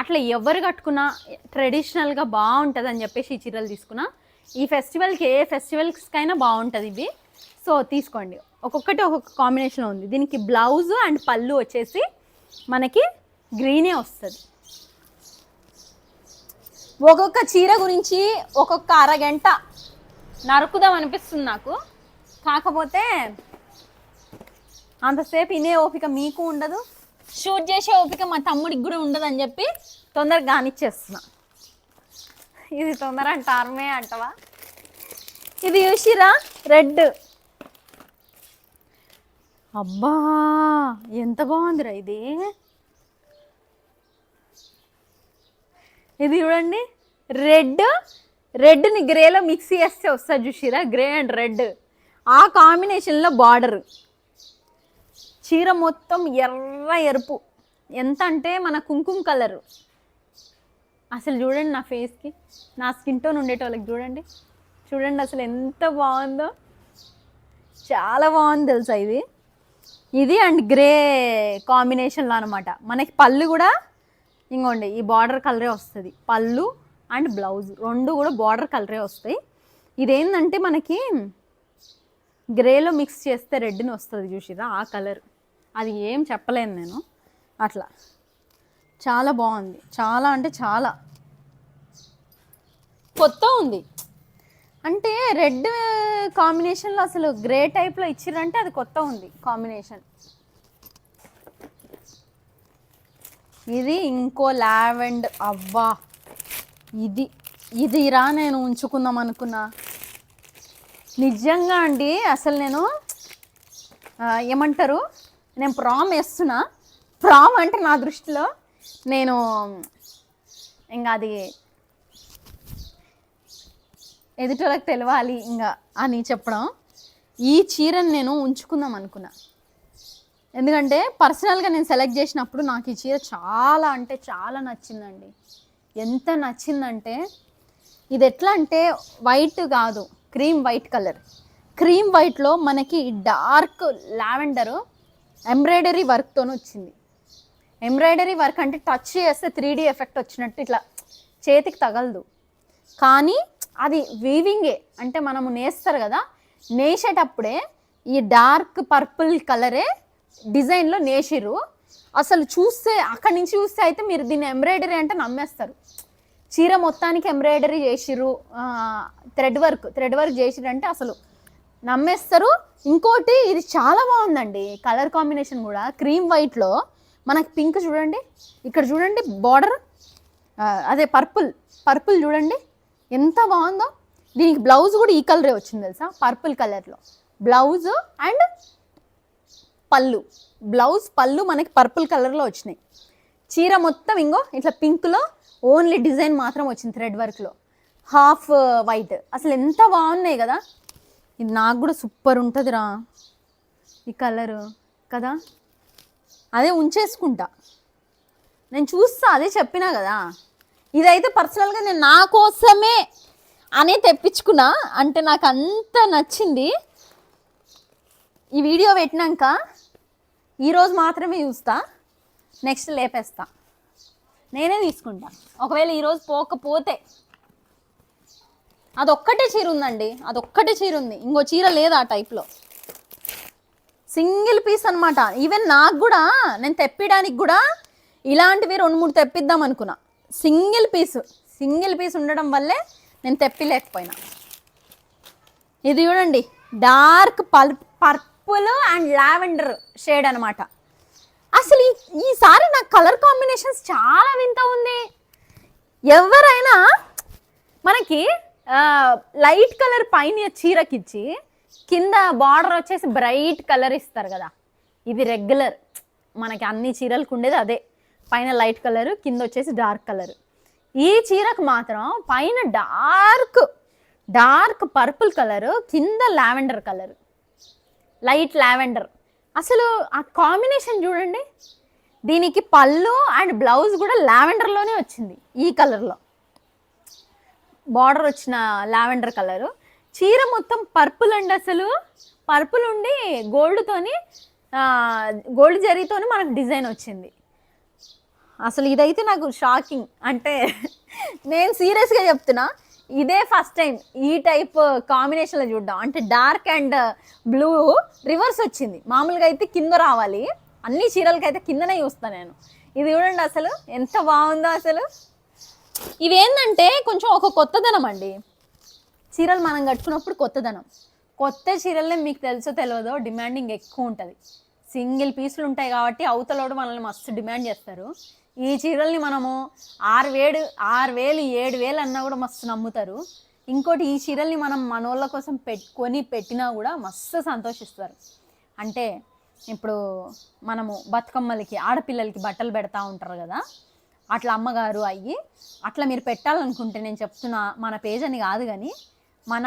అట్లా ఎవరు కట్టుకున్నా ట్రెడిషనల్గా బాగుంటుంది అని చెప్పేసి ఈ చీరలు తీసుకున్నా. ఈ ఫెస్టివల్కి ఏ ఫెస్టివల్స్కైనా బాగుంటుంది ఇవి. సో తీసుకోండి, ఒక్కొక్కటి ఒక్కొక్క కాంబినేషన్లో ఉంది. దీనికి బ్లౌజ్ అండ్ పళ్ళు వచ్చేసి మనకి గ్రీనే వస్తుంది. ఒక్కొక్క చీర గురించి ఒక్కొక్క అరగంట నరుకుదాం అనిపిస్తుంది నాకు. కాకపోతే అంతసేపు వినే ఓపిక మీకు ఉండదు, షూట్ చేసే ఓపిక మా తమ్ముడికి కూడా ఉండదు అని చెప్పి తొందరగా కానిచ్చేస్తున్నా. ఇది తొందర అంటారమే అంటవా? ఇది చూసిరా రెడ్, అబ్బా ఎంత బాగుందిరా ఇది. ఇది చూడండి, రెడ్ని గ్రేలో మిక్స్ చేస్తే వస్తుంది చూసిరా, గ్రే అండ్ రెడ్ ఆ కాంబినేషన్లో బార్డర్. చీర మొత్తం ఎరుపు, ఎంత అంటే మన కుంకుమ కలరు. అసలు చూడండి నా ఫేస్కి, నా స్కిన్ టోన్ ఉండేటోళ్ళకి చూడండి అసలు ఎంత బాగుందో, చాలా బాగుంది తెలుసా ఇది అండ్ గ్రే కాంబినేషన్లో అనమాట. మనకి పళ్ళు కూడా ఇంకోండి ఈ బార్డర్ కలరే వస్తుంది. పళ్ళు అండ్ బ్లౌజ్ రెండు కూడా బార్డర్ కలరే వస్తాయి. ఇదేంటంటే మనకి గ్రేలో మిక్స్ చేస్తే రెడ్ని వస్తుంది చూసిరా ఆ కలర్. అది ఏం చెప్పలేను నేను, అట్లా చాలా బాగుంది. చాలా అంటే చాలా కొత్త ఉంది. అంటే రెడ్ కాంబినేషన్లో అసలు గ్రే టైప్లో ఇచ్చిరంటే అది కొత్త ఉంది కాంబినేషన్. ఇది ఇంకో లావెండర్, అవ్వా ఇది రా నేను ఉంచుకుందాం అనుకున్నా. నిజంగా అండి, అసలు నేను ఏమంటారు, నేను ప్రామ్ వేస్తున్నా. ప్రామ్ అంటే నా దృష్టిలో నేను ఇంకా అది ఎదుటోళ్ళకి తెలవాలి ఇంకా అని చెప్పడం. ఈ చీరను నేను ఉంచుకుందాం అనుకున్నా, ఎందుకంటే పర్సనల్గా నేను సెలెక్ట్ చేసినప్పుడు నాకు ఈ చీర చాలా అంటే చాలా నచ్చిందండి. ఎంత నచ్చిందంటే ఇది ఎట్లా అంటే వైట్ కాదు, క్రీమ్ వైట్ కలర్. క్రీమ్ వైట్లో మనకి డార్క్ లావెండరు ఎంబ్రాయిడరీ వర్క్తో వచ్చింది. ఎంబ్రాయిడరీ వర్క్ అంటే టచ్ చేస్తే 3D ఎఫెక్ట్ వచ్చినట్టు ఇట్లా చేతికి తగలదు, కానీ అది వీవింగే. అంటే మనము నేస్తారు కదా, నేసేటప్పుడే ఈ డార్క్ పర్పుల్ కలరే డిజైన్లో నేసిర్రు. అసలు చూస్తే అక్కడి నుంచి చూస్తే అయితే మీరు దీన్ని ఎంబ్రాయిడరీ అంటే నమ్మేస్తారు. చీర మొత్తానికి ఎంబ్రాయిడరీ చేసిర్రు, థ్రెడ్ వర్క్ చేసిర్రు అంటే అసలు నమ్మేస్తారు. ఇంకోటి ఇది చాలా బాగుందండి కలర్ కాంబినేషన్ కూడా. క్రీమ్ వైట్లో మనకి పింక్ చూడండి, ఇక్కడ చూడండి బార్డర్, అదే పర్పుల్ చూడండి ఎంత బాగుందో. దీనికి బ్లౌజ్ కూడా ఈ కలరే వచ్చింది తెలుసా, పర్పుల్ కలర్లో బ్లౌజ్ అండ్ పళ్ళు, బ్లౌజ్ పళ్ళు మనకి పర్పుల్ కలర్లో వచ్చినాయి. చీర మొత్తం ఇంగో ఇట్లా పింక్లో ఓన్లీ డిజైన్ మాత్రం వచ్చింది థ్రెడ్ వర్క్లో, హాఫ్ వైట్. అసలు ఎంత బాగున్నాయి కదా. ఇది నాకు కూడా సూపర్ ఉంటుందిరా ఈ కలరు కదా. అదే ఉంచేసుకుంటా నేను, చూస్తా, అదే చెప్పినా కదా. ఇదైతే పర్సనల్గా నేను నా కోసమే అనే తెప్పించుకున్నా, అంటే నాకు అంత నచ్చింది. ఈ వీడియో పెట్టినాక ఈరోజు మాత్రమే చూస్తా, నెక్స్ట్ లేపేస్తా, నేనే తీసుకుంటా. ఒకవేళ ఈరోజు పోకపోతే అదొక్కటే చీర ఉందండి, అదొక్కటే చీర ఉంది, ఇంకో చీర లేదు ఆ టైప్లో. సింగిల్ పీస్ అనమాట. ఈవెన్ నాకు కూడా నేను తెప్పించడానికి కూడా ఇలాంటివి 2-3 తెప్పిద్దాం అనుకున్నా. సింగిల్ పీస్ ఉండడం వల్లే నేను తెప్పిలేకపోయినా. ఇది చూడండి, dark purple and lavender shade అనమాట. అసలు ఈసారి నాకు కలర్ కాంబినేషన్స్ చాలా వింత ఉంది. ఎవరైనా మనకి లైట్ కలర్ పైన చీరకిచ్చి కింద బార్డర్ వచ్చేసి బ్రైట్ కలర్ ఇస్తారు కదా, ఇది రెగ్యులర్ మనకి అన్ని చీరలకు ఉండేది అదే, పైన లైట్ కలర్ కింద వచ్చేసి డార్క్ కలర్. ఈ చీరకు మాత్రం పైన డార్క్ పర్పుల్ కలర్, కింద లావెండర్ కలర్, లైట్ లావెండర్. అసలు ఆ కాంబినేషన్ చూడండి. దీనికి పళ్ళు అండ్ బ్లౌజ్ కూడా లావెండర్లోనే వచ్చింది, ఈ కలర్లో బార్డర్ వచ్చిన లావెండర్ కలరు. చీర మొత్తం పర్పుల్ అండి, అసలు పర్పుల్ ఉండి గోల్డ్ జరీతోని మనకు డిజైన్ వచ్చింది. అసలు ఇదైతే నాకు షాకింగ్. అంటే నేను సీరియస్గా చెప్తున్నా, ఇదే ఫస్ట్ టైం ఈ టైప్ కాంబినేషన్లో చూడడం. అంటే డార్క్ అండ్ బ్లూ రివర్స్ వచ్చింది. మామూలుగా అయితే కింద రావాలి, అన్ని చీరలకి అయితే కిందనే చూస్తాను నేను. ఇది చూడండి అసలు ఎంత బాగుందో. అసలు ఇవేంటంటే కొంచెం ఒక కొత్తదనం అండి, చీరలు మనం కట్టుకున్నప్పుడు కొత్తదనం. కొత్త చీరలే మీకు తెలుసో తెలియదో డిమాండింగ్ ఎక్కువ ఉంటుంది. సింగిల్ పీసులు ఉంటాయి కాబట్టి అవతలోడు మనల్ని మస్తు డిమాండ్ చేస్తారు. ఈ చీరల్ని మనము 6,000 7,000 అన్నా కూడా మస్తు నమ్ముతారు. ఇంకోటి, ఈ చీరల్ని మనం మనోళ్ళ కోసం పెట్టినా కూడా మస్తు సంతోషిస్తారు. అంటే ఇప్పుడు మనము బతుకమ్మలకి ఆడపిల్లలకి బట్టలు పెడతా ఉంటారు కదా, అట్లా అమ్మగారు అయ్యి అట్లా మీరు పెట్టాలనుకుంటే నేను చెప్తున్నా, మన పేజ్ అని కాదు కానీ మన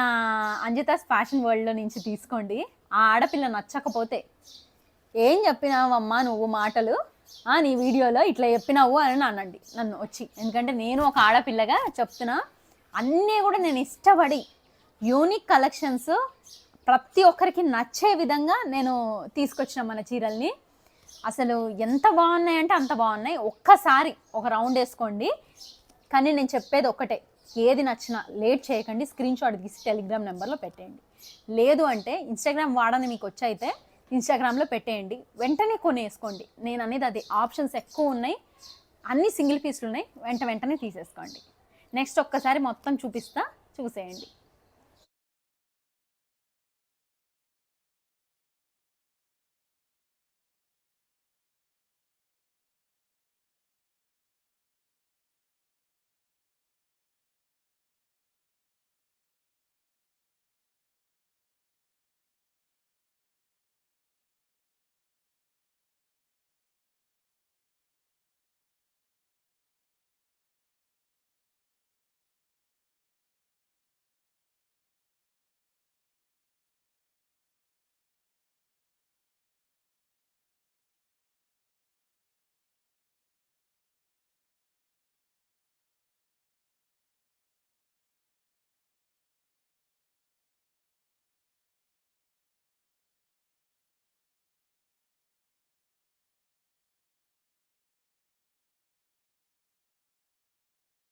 అంజితాస్ ఫ్యాషన్ వరల్డ్లో నుంచి తీసుకోండి. ఆ ఆడపిల్ల నచ్చకపోతే ఏం చెప్పినావమ్మా నువ్వు మాటలు, నీ వీడియోలో ఇట్లా చెప్పినావు అని అనండి నన్ను వచ్చి. ఎందుకంటే నేను ఒక ఆడపిల్లగా చెప్తున్నా, అన్నీ కూడా నేను ఇష్టపడి యూనిక్ కలెక్షన్స్ ప్రతి ఒక్కరికి నచ్చే విధంగా నేను తీసుకొచ్చిన మన చీరల్ని. అసలు ఎంత బాగున్నాయంటే అంత బాగున్నాయి. ఒక్కసారి ఒక రౌండ్ వేసుకోండి. కానీ నేను చెప్పేది ఒక్కటే, ఏది నచ్చినా లేట్ చేయకండి, స్క్రీన్ షాట్ తీసి టెలిగ్రామ్ నెంబర్లో పెట్టేయండి. లేదు అంటే ఇన్స్టాగ్రామ్ వాడని మీకు వచ్చైతే ఇన్స్టాగ్రామ్లో పెట్టేయండి, వెంటనే కొనేసుకోండి. నేను అనేది అది, ఆప్షన్స్ ఎక్కువ ఉన్నాయి, అన్ని సింగిల్ పీస్లు ఉన్నాయి, వెంటనే తీసేసుకోండి. నెక్స్ట్ ఒక్కసారి మొత్తం చూపిస్తా, చూసేయండి.